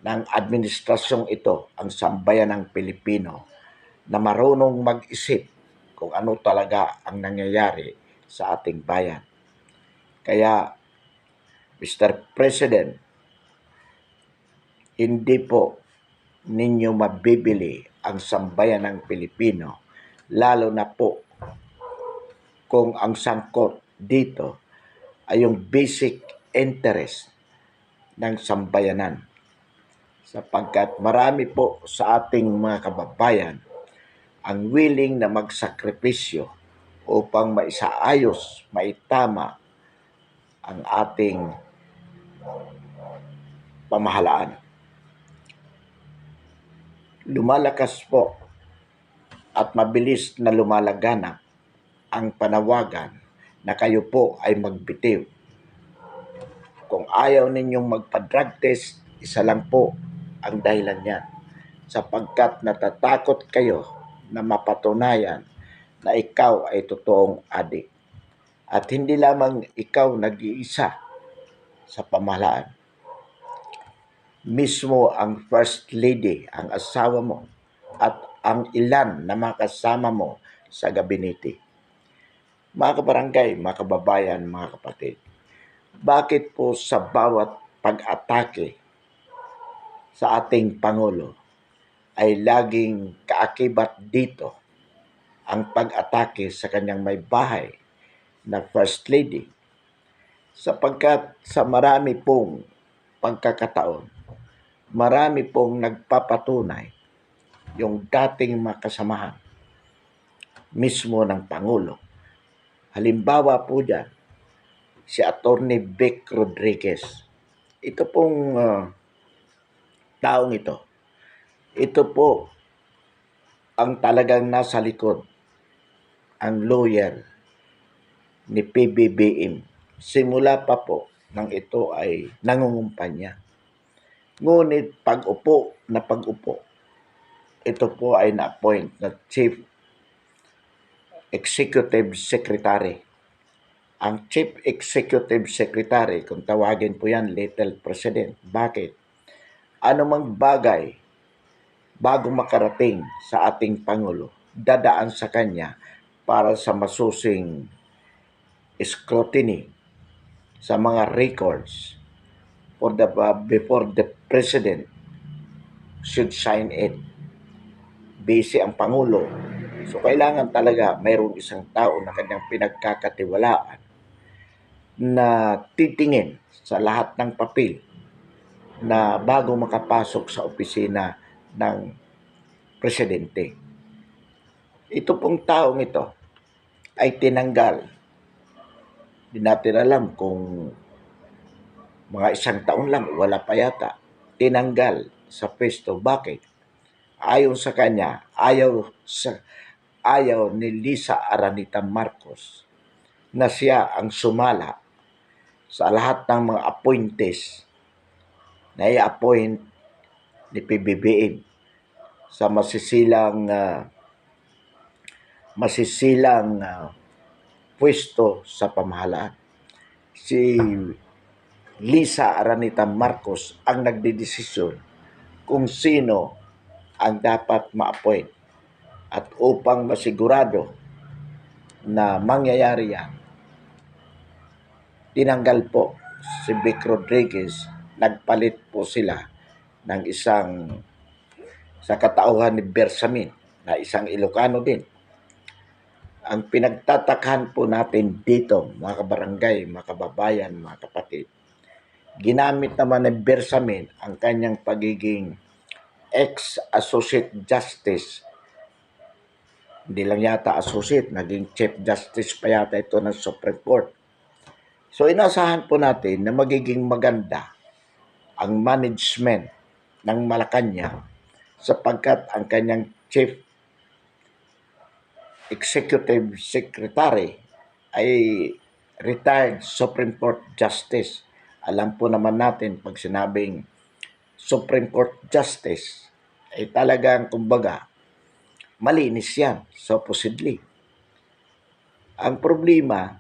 ng administrasyong ito ang sambayan ng Pilipino na marunong mag-isip kung ano talaga ang nangyayari sa ating bayan. Kaya, Mr. President, hindi po ninyo mabibili ang sambayan ng Pilipino, lalo na po kung ang sangkot dito ay yung basic interest ng sambayanan. Sapagkat marami po sa ating mga kababayan ang willing na magsakripisyo upang maisaayos, maitama ang ating pamahalaan. Lumalakas po at mabilis na lumalaganap ang panawagan na kayo po ay magbitiw. Kung ayaw ninyong magpa-drug test, isa lang po ang dahilan niyan. Sapagkat natatakot kayo na mapatunayan na ikaw ay totoong adik. At hindi lamang ikaw nag-iisa sa pamahalaan. Mismo ang First Lady, ang asawa mo, at ang ilan na mga kasama mo sa gabinete. Mga kabarangay, mga kababayan, mga kapatid, bakit po sa bawat pag-atake sa ating Pangulo ay laging kaakibat dito ang pag-atake sa kanyang may bahay na First Lady? Sapagkat sa marami pong pagkakataon, marami pong nagpapatunay yung dating makasamahan mismo ng Pangulo. Halimbawa po dyan, si Atty. Vic Rodriguez. Ito pong taong ito po ang talagang nasa likod, ang lawyer ni PBBM. Simula pa po nang ito ay nangungumpanya. Ngunit pag-upo, ito po ay na-appoint na Chief Executive Secretary. Ang Chief Executive Secretary, kung tawagin po yan, Little President. Bakit? Anumang bagay bago makarating sa ating Pangulo, dadaan sa kanya para sa masusing scrutiny sa mga records before the President should sign it. Busy ang Pangulo. So, kailangan talaga mayroong isang tao na kanyang pinagkakatiwalaan na titingin sa lahat ng papel na bago makapasok sa opisina ng presidente. Ito pong taong ito ay tinanggal Di natin alam kung mga isang taon lang, wala pa yata, tinanggal sa pwesto. Bakit? Ayon sa kanya, ayaw ni Lisa Aranita Marcos na siya ang sumala sa lahat ng mga appointees na i-appoint ni PBBM sa masisilang pwesto sa pamahalaan. Si Lisa Aranita Marcos ang nagdedesisyon kung sino ang dapat ma-appoint. At upang masigurado na mangyayari yan, tinanggal po si Vic Rodriguez, nagpalit po sila ng isang sa katauhan ni Bersamin na isang Ilocano din. Ang pinagtatakhan po natin dito, mga kabarangay, mga kababayan, mga kapatid, ginamit naman ni Bersamin ang kanyang pagiging ex-associate justice. Hindi lang yata associate, naging chief justice pa yata ito ng Supreme Court. So inasahan po natin na magiging maganda ang management ng Malacanang sapagkat ang kanyang chief executive secretary ay retired Supreme Court Justice. Alam po naman natin pag sinabing Supreme Court Justice ay talagang kumbaga malinis yan, supposedly. Ang problema,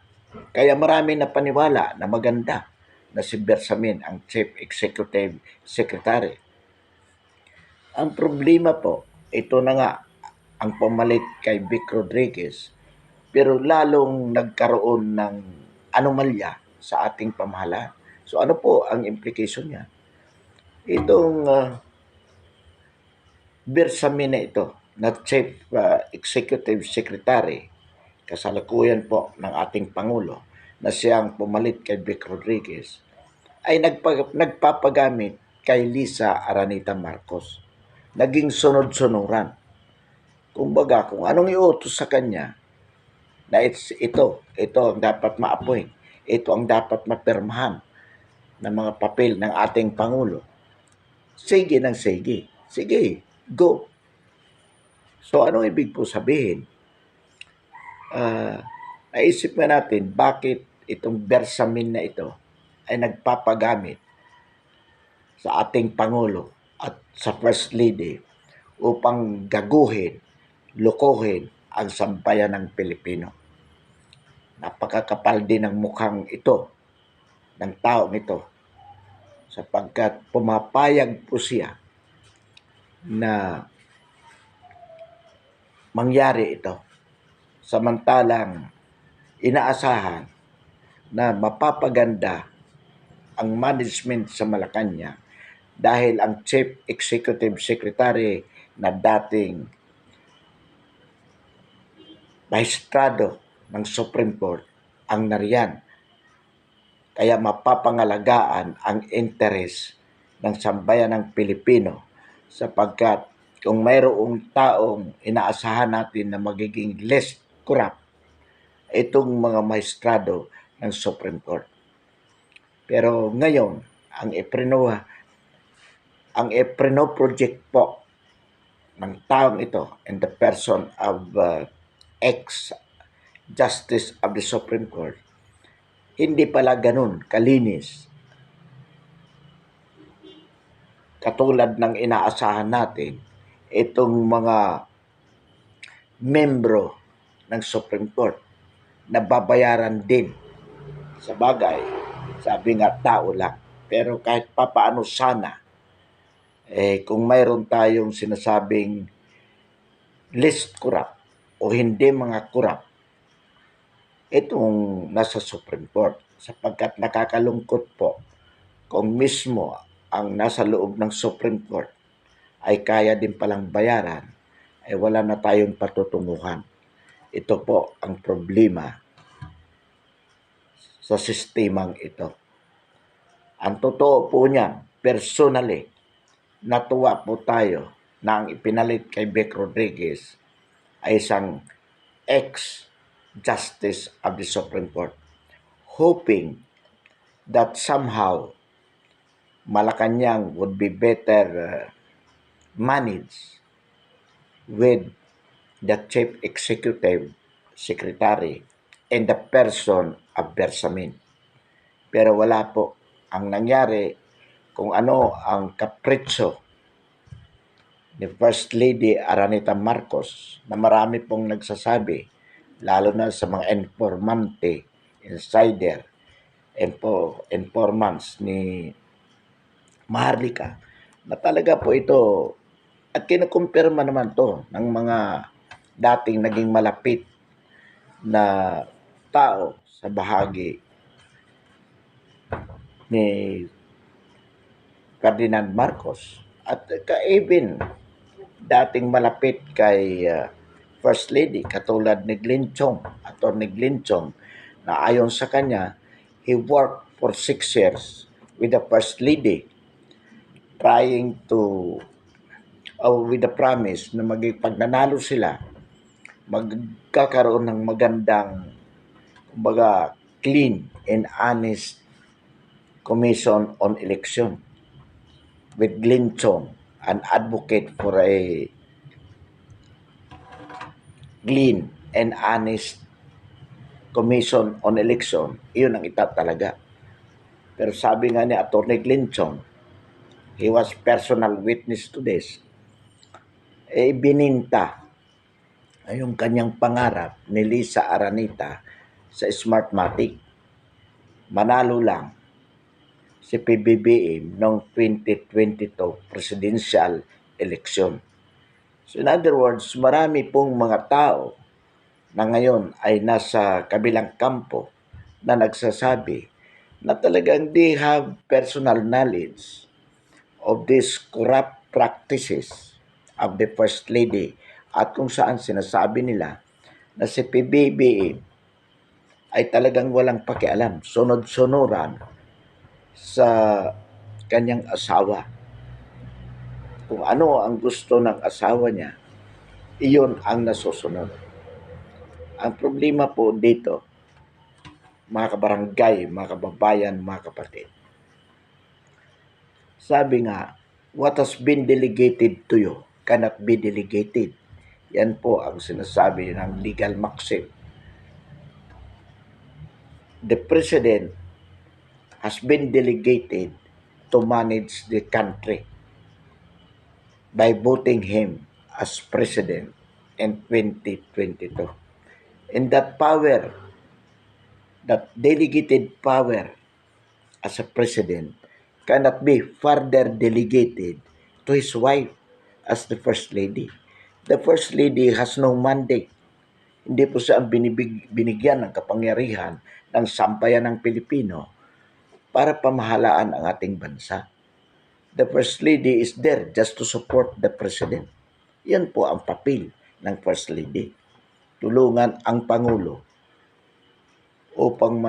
kaya marami na paniwala na maganda na si Bersamin ang Chief Executive Secretary. Ang problema po, ito na nga ang pumalit kay Vic Rodriguez, pero lalong nagkaroon ng anomalya sa ating pamahalaan. So ano po ang implication niya? Itong Bersamin na ito, na Chief Executive Secretary, kasalukuyan po ng ating Pangulo, na siyang pumalit kay Vic Rodriguez, ay nagpapagamit kay Lisa Aranita Marcos. Naging sunod-sunuran. Kumbaga, kung anong iutos sa kanya, na ito ang dapat ma-appoint, ito ang dapat mapirmahan ng mga papel ng ating Pangulo. Sige ng sige. Sige, go. So, anong ibig po sabihin? Naisip nga natin bakit itong Bersamin na ito ay nagpapagamit sa ating Pangulo at sa First Lady upang gaguhin, lokohin ang sambayan ng Pilipino. Napakakapal din ng mukhang ito, ng taong ito, sapagkat pumapayag po siya na mangyari ito. Samantalang inaasahan na mapapaganda ang management sa Malacanang dahil ang Chief Executive Secretary na dating Maestrado ng Supreme Court ang nariyan. Kaya mapapangalagaan ang interes ng sambayan ng Pilipino sapagkat kung mayroong taong inaasahan natin na magiging less corrupt, itong mga maestrado ng Supreme Court. Pero ngayon, ang EPRENO project po ng taong ito in the person of ex-Justice of the Supreme Court, hindi pala ganun kalinis katulad ng inaasahan natin itong mga membro ng Supreme Court na babayaran din. Sa bagay, sabi nga tao lang. Pero kahit papaano sana, kung mayroon tayong sinasabing least corrupt o hindi mga corrupt, itong nasa Supreme Court. Sapagkat nakakalungkot po kung mismo ang nasa loob ng Supreme Court ay kaya din palang bayaran, ay wala na tayong patutunguhan. Ito po ang problema sa sistemang ito. Ang totoo po niyan, personally, natuwa po tayo na ang ipinalit kay Vic Rodriguez ay isang ex-Justice of the Supreme Court. hoping that somehow Malacanang would be better managed with the chief executive secretary and the person of Bersamin. Pero wala po. Ang nangyari, kung ano ang kapritsyo ni First Lady Araneta Marcos na marami pong nagsasabi, lalo na sa mga informante, insider, informants ni Maharlika, na talaga po ito, at kinukumpirma naman to ng mga dating naging malapit na tao sa bahagi ni Ferdinand Marcos at even dating malapit kay First Lady katulad ni Glenn Chong, Attorney Glenn Chong, na ayon sa kanya, he worked for 6 years with the First Lady trying to with the promise na pag nanalo sila, magkakaroon ng magandang, kumbaga, clean and honest commission on election with Glenn Chong, an advocate for a clean and honest commission on election. Iyon ang itatalaga. Pero sabi nga ni Attorney Glenn Chong, he was personal witness to this, bininta ay yung kanyang pangarap ni Lisa Araneta sa Smartmatic. Manalo lang si PBBM noong 2022 presidential election. So in other words, marami pong mga tao na ngayon ay nasa kabilang kampo na nagsasabi na talagang they have personal knowledge of these corrupt practices of the First Lady at kung saan sinasabi nila na si PBBM ay talagang walang pakialam, sunod-sunuran sa kanyang asawa. Kung ano ang gusto ng asawa niya, iyon ang nasusunod. Ang problema po dito, mga kabarangay, mga kababayan, mga kapatid, sabi nga, what has been delegated to you cannot be delegated. Yan po ang sinasabi ng legal maxim. The president has been delegated to manage the country by voting him as president in 2022. And that power, that delegated power as a president cannot be further delegated to his wife as the First Lady. The First Lady has no mandate. Hindi po siya ang binigyan ng kapangyarihan ng sambayan ng Pilipino para pamahalaan ang ating bansa. The First Lady is there just to support the President. Yan po ang papel ng First Lady. Tulungan ang Pangulo upang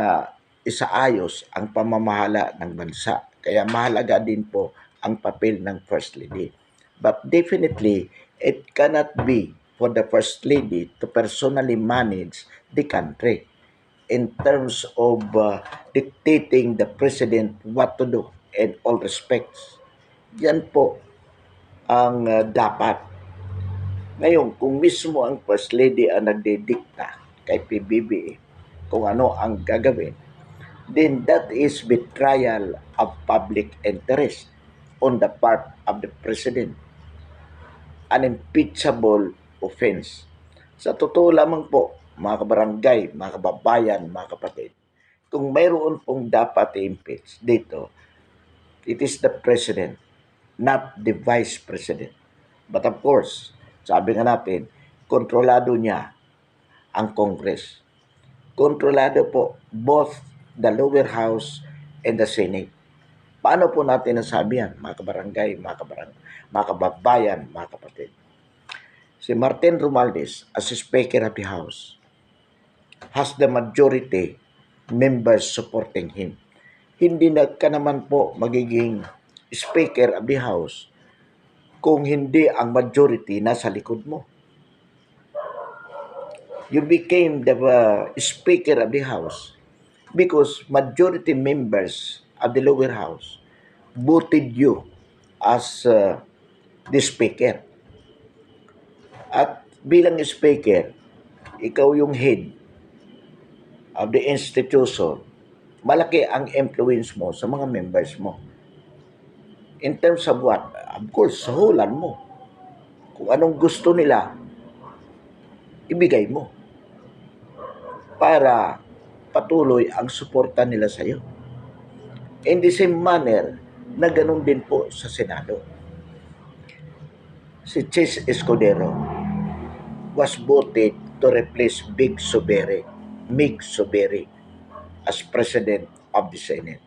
isaayos ang pamamahala ng bansa. Kaya mahalaga din po ang papel ng First Lady. But definitely, it cannot be for the First Lady to personally manage the country in terms of dictating the President what to do in all respects. Yan po ang dapat. Ngayon, kung mismo ang First Lady ang nagdidikta kay PBBM kung ano ang gagawin, then that is betrayal of public interest on the part of the President. An impeachable offense. Sa totoo lamang po, mga kabarangay, mga kababayan, mga kapatid, kung mayroon pong dapat i-impeach dito, it is the President, not the Vice President. But of course, sabi nga natin, kontrolado niya ang Congress. Kontrolado po both the lower house and the Senate. Paano po natin nasabi yan, mga kabarangay, mga kababayan, mga kapatid? Si Martin Romualdez, as Speaker of the House, has the majority members supporting him. Hindi na ka naman po magiging Speaker of the House kung hindi ang majority nasa likod mo. You became the Speaker of the House because majority members of the lower house voted you as the speaker. At bilang speaker, ikaw yung head of the institution, malaki ang influence mo sa mga members mo. In terms of what? Of course, sahulan mo. Kung anong gusto nila, ibigay mo para patuloy ang suporta nila sa iyo. In the same manner, na ganun din po sa Senado. Si Chis Escudero was voted to replace Mig Suberi as President of the Senate.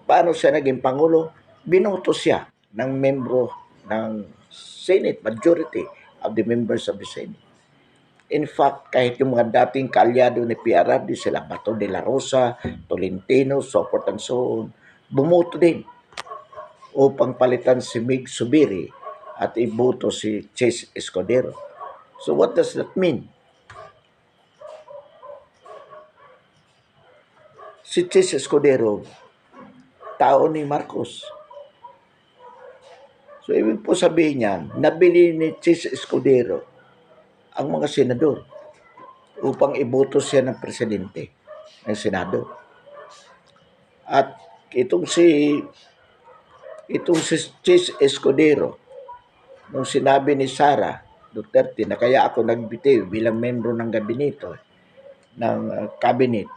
Paano siya naging Pangulo? Binoto siya ng membro ng Senate, majority of the members of the Senate. In fact, kahit yung mga dating kaalyado ni PRRD, sila Bato de la Rosa, Tolentino, so forth and so on, bumoto din upang palitan si Mig Subiri at iboto si Chis Escudero. So what does that mean? Si Chis Escudero, tao ni Marcos. So ibig po sabihin niyan, nabili ni Chis Escudero ang mga senador upang iboto siya ng presidente ng Senado. At itong si Chis Escudero, nung sinabi ni Sara Duterte na kaya ako nagbitiw bilang membro ng gabinete, cabinet,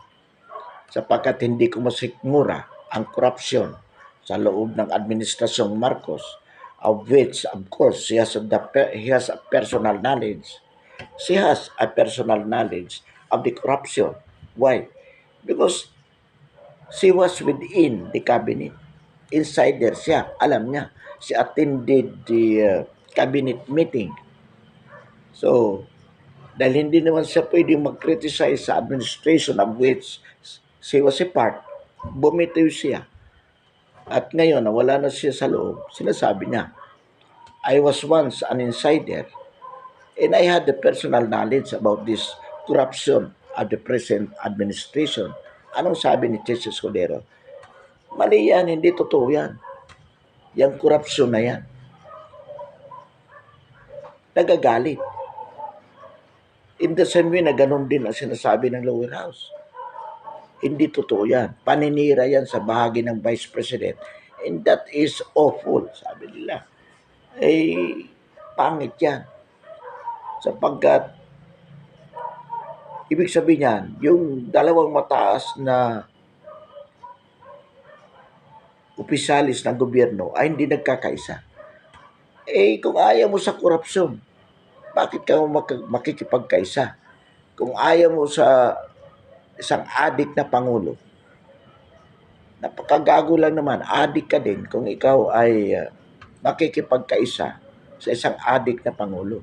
sapagkat hindi ko masikmura ang korupsyon sa loob ng administrasyong Marcos, of which, of course, he has a personal knowledge. She has a personal knowledge of the corruption. Why? Because she was within the cabinet. Insider siya. Alam niya. She attended the cabinet meeting. So, dahil hindi naman siya pwedeng mag-criticize sa administration of which she was a part, bumitiw siya. At ngayon, nawala na siya sa loob, sinasabi niya, I was once an insider and I had the personal knowledge about this corruption of the present administration. Anong sabi ni Chis Escudero? Mali yan, hindi totoo yan. Yung corruption na yan. Nagagalit. In the same way na ganun din ang sinasabi ng lower house. Hindi totoo yan. Paninira yan sa bahagi ng Vice President. And that is awful, sabi nila. Pangit yan. Sapagkat, ibig sabihin yan, yung dalawang mataas na opisyalis ng gobyerno ay hindi nagkakaisa. Kung ayaw mo sa korupsyon, bakit ka makikipagkaisa? Kung ayaw mo sa isang adik na Pangulo, napakagago lang naman, adik ka din kung ikaw ay makikipagkaisa sa isang adik na Pangulo.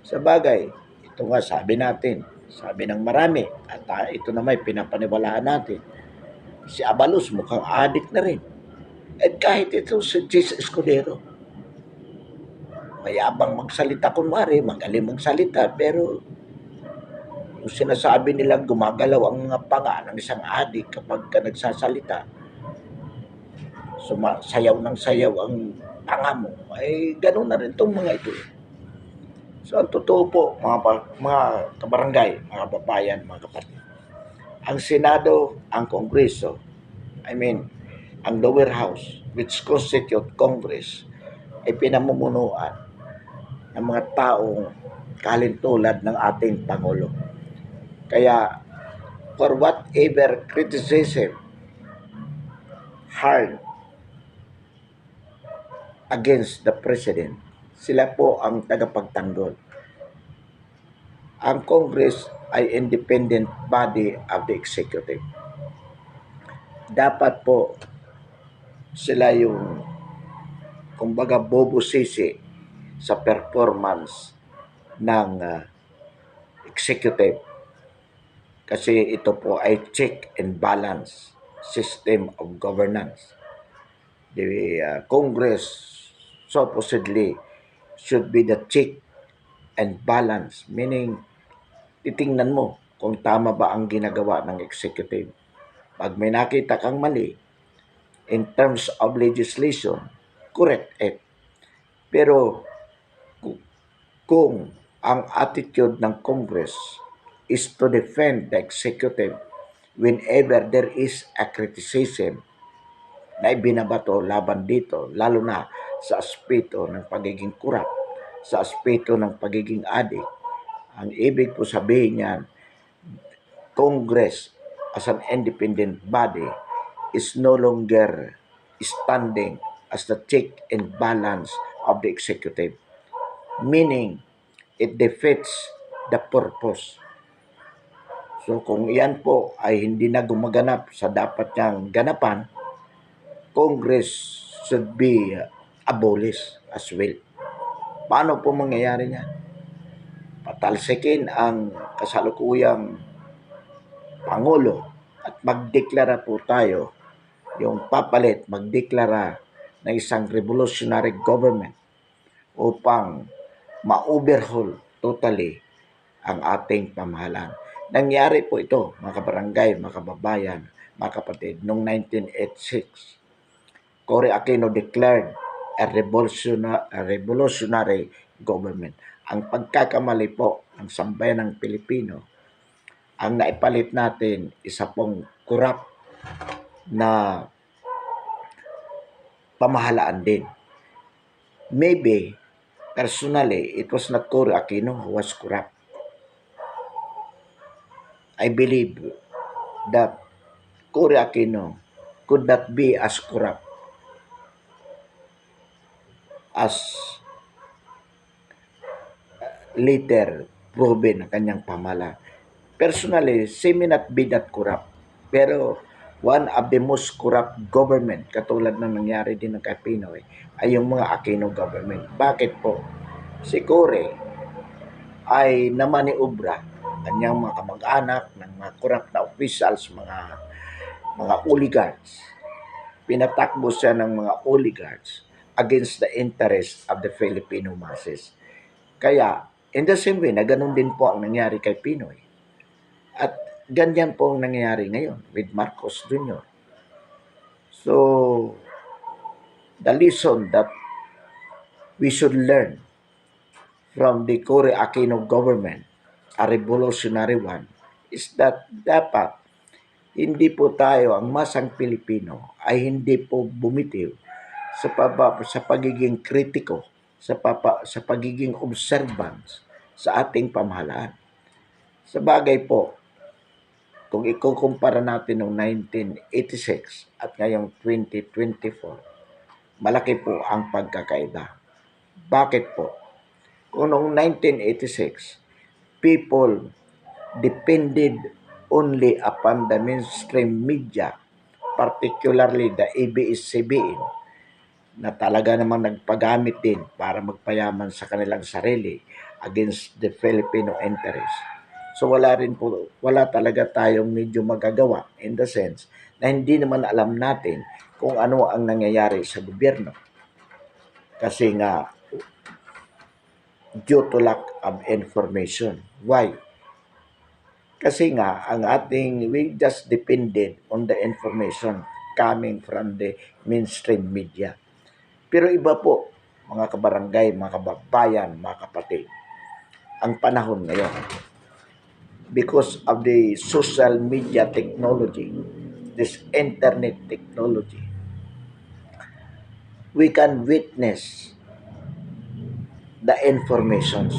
Sa bagay, ito nga sabi natin, sabi ng marami, at ito naman pinapaniwalaan natin, si Abalos mukhang adik na rin. At kahit ito si Chis Escudero, mayabang magsalita kunwari, magaling magsalita, pero yung sinasabi nilang gumagalaw ang mga panga ng isang adik kapag ka nagsasalita, sayaw ng sayaw ang panga mo, ay ganun na rin itong mga ito. So, ang totoo po, mga kabarangay, mga babayan, mga kapatid, ang Senado, ang Kongreso, ang lower house, which constitute Congress, ay pinamumunuan ng mga taong kalintulad ng ating Pangulo. Kaya, for whatever criticism hard against the President, sila po ang tagapagtanggol. Ang Congress ay independent body of the executive. Dapat po sila yung kumbaga bobo sisi sa performance ng executive. Kasi ito po ay check and balance system of governance. The Congress supposedly should be the check and balance, meaning titingnan mo kung tama ba ang ginagawa ng executive. Pag may nakita kang mali in terms of legislation, correct it. Pero kung ang attitude ng Congress is to defend the executive whenever there is a criticism na ibinabato laban dito, lalo na sa aspeto ng pagiging kurap, sa aspeto ng pagiging adik, ang ibig po sabihin niyan, Congress as an independent body is no longer standing as the check and balance of the executive, meaning it defeats the purpose. So kung iyan po ay hindi na gumaganap sa dapat niyang ganapan, Congress should be abolished as well. Paano po mangyayari niya? Patalsikin ang kasalukuyang Pangulo at magdeklara po tayo, yung papalit, magdeklara ng isang revolutionary government upang ma-overhaul totally ang ating pamahalaan. Nangyari po ito, mga kabarangay, mga kababayan, mga kapatid, noong 1986. Cory Aquino declared a revolutionary government. Ang pagkakamali po ng sambayan ng Pilipino, ang naipalit natin isa pong corrupt na pamahalaan din. Maybe, personally, it was not Cory Aquino who was corrupt. I believe that Cory Aquino could not be as corrupt as later proven ang kanyang pamahalaan. Personally, she may not be that corrupt. Pero one of the most corrupt government, katulad ng nangyari din ng kay Pinoy, ay yung mga Aquino government. Bakit po? Si Cory ay namaniobra kanyang mga kamag-anak ng mga corrupt na officials, mga oligarchs. Pinatakbo siya ng mga oligarchs against the interest of the Filipino masses. Kaya, in the same way, na ganun din po ang nangyari kay Pinoy. At ganyan po ang nangyayari ngayon with Marcos Jr. So, the lesson that we should learn from the Cory Aquino government, a revolutionary one, is that dapat hindi po tayo, ang masang Pilipino, ay hindi po bumitiw sa pagiging kritiko, sa pagiging observance sa ating pamahalaan. Sa bagay po, kung ikukumpara natin noong 1986 at ngayong 2024, malaki po ang pagkakaiba. Bakit po? Kung noong 1986, people depended only upon the mainstream media, particularly the ABS-CBN, na talaga namang nagpagamit din para magpayaman sa kanilang sarili against the Filipino interest. So wala talaga tayong medyo magagawa in the sense na hindi naman alam natin kung ano ang nangyayari sa gobyerno. Kasi nga, due to lack of information. Why? Kasi nga, we just depended on the information coming from the mainstream media. Pero iba po, mga kabarangay, mga kababayan, mga kapatid, ang panahon ngayon, because of the social media technology, this internet technology, we can witness the informations.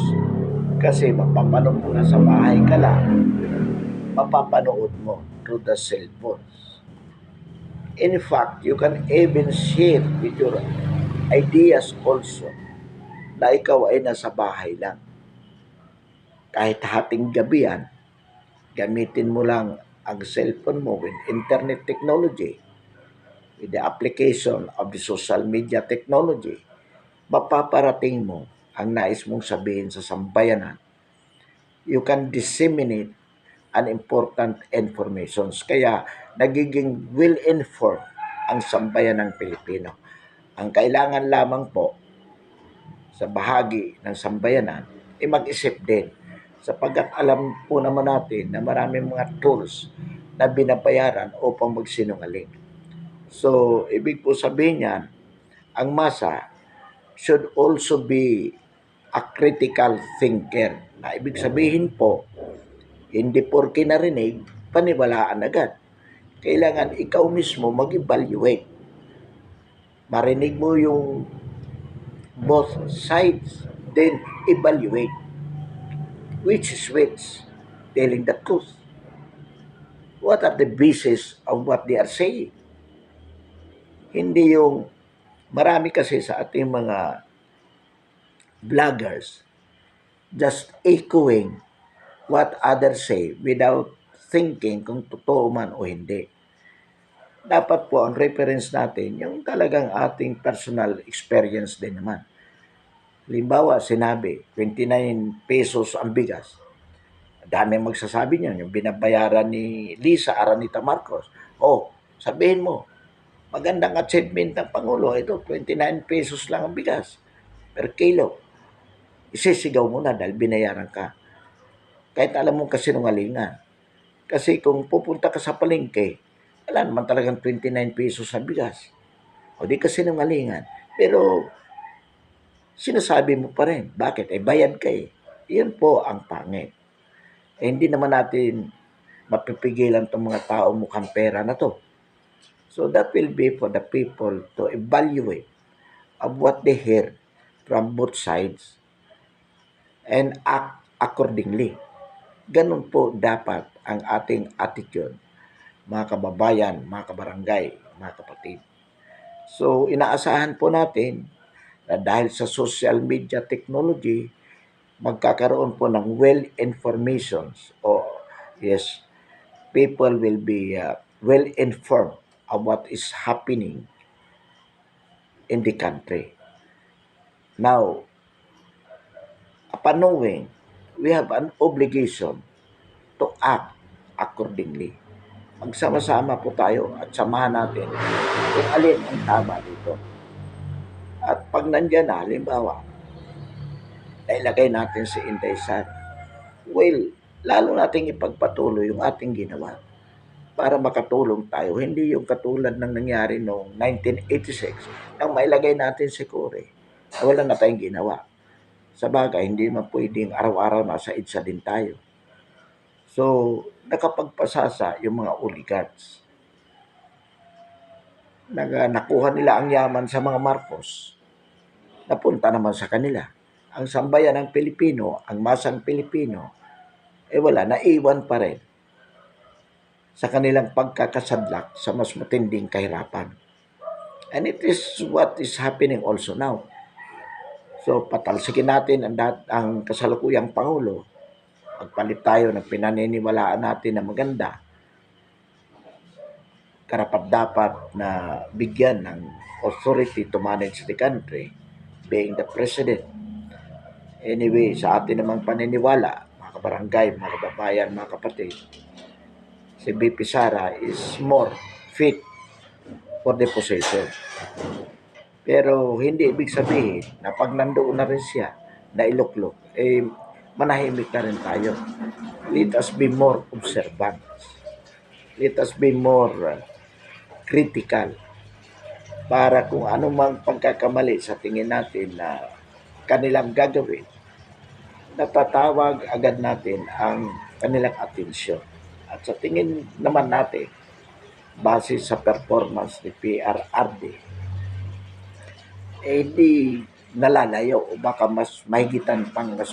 Kasi mapapanood mo na sa bahay ka lang, mapapanood mo through the cellphones. In fact, you can even share with your ideas also na ikaw ay nasa bahay lang. Kahit hating gabi yan, gamitin mo lang ang cellphone mo with internet technology, with the application of the social media technology, mapaparating mo ang nais mong sabihin sa sambayanan. You can disseminate an important informations. Kaya nagiging well-informed ang sambayanang Pilipino. Ang kailangan lamang po sa bahagi ng sambayanan ay mag-isip din sapagkat alam po naman natin na maraming mga tools na binabayaran upang magsinungaling. So, ibig po sabihin niyan, ang masa should also be a critical thinker. Na ibig sabihin po, hindi porke narinig, paniwalaan agad. Kailangan ikaw mismo mag-evaluate. Marinig mo yung both sides, then evaluate which is which, telling the truth. What are the basis of what they are saying? Hindi yung marami kasi sa ating mga vloggers just echoing what others say without thinking kung totoo man o hindi. Dapat po ang reference natin yung talagang ating personal experience din naman. Halimbawa, sinabi, 29 pesos ang bigas. Dami magsasabi niyan, yung binabayaran ni Lisa Aranita Marcos. Oh, sabihin mo, magandang achievement ng Pangulo, ito, 29 pesos lang ang bigas per kilo. Isisigaw mo na dahil binayaran ka. Kahit alam mong kasinungalingan. Kasi kung pupunta ka sa palengke, wala naman talagang 29 pesos sa bigas. O di kasinungalingan. Pero sinasabi mo pa rin. Bakit? Bayad ka eh. Iyon po ang pangit. Hindi naman natin mapipigilan itong mga tao mukhang pera na to. So that will be for the people to evaluate of what they hear from both sides and act accordingly. Ganun po dapat ang ating attitude, mga kababayan, mga kabarangay, mga kapatid. So inaasahan po natin na dahil sa social media technology, magkakaroon po ng well-informations o yes, people will be well-informed of what is happening in the country. Now, upon knowing, we have an obligation to act accordingly. Magsama-sama po tayo at samahan natin kung alin ang tama dito. At pag nandyan na, halimbawa, nailagay natin si Inday Sara, well, lalo nating ipagpatuloy yung ating ginawa para makatulong tayo. Hindi yung katulad ng nangyari noong 1986 nang mailagay natin si Cory. Wala na tayong ginawa. Sa bagay, hindi man pwedeng araw-araw nasa EDSA din tayo. So, nakapagpasasa yung mga oligarchs. Nakuha nila ang yaman sa mga Marcos. Napunta naman sa kanila. Ang sambayan ng Pilipino, ang masang Pilipino, wala, naiwan pa rin sa kanilang pagkakasadlak sa mas matinding kahirapan. And it is what is happening also now. So, patalsikin natin ang kasalukuyang Pangulo. Magpalit tayo ng pinaniniwalaan natin na maganda. Karapat-dapat na bigyan ng authority to manage the country, being the president. Anyway, sa atin namang paniniwala, mga kabarangay, mga kababayan, mga kapatid, si BP Sara is more fit for the position. Pero hindi ibig sabihin na pag nandoon na rin siya, na iluklok, manahimik na rin tayo. Let us be more observant. Let us be more critical para kung anumang pagkakamali sa tingin natin na kanilang gagawin, natatawag agad natin ang kanilang atensyon. At sa tingin naman natin, base sa performance ni PRRD, di nalalayo o baka mas mahigitan pang mas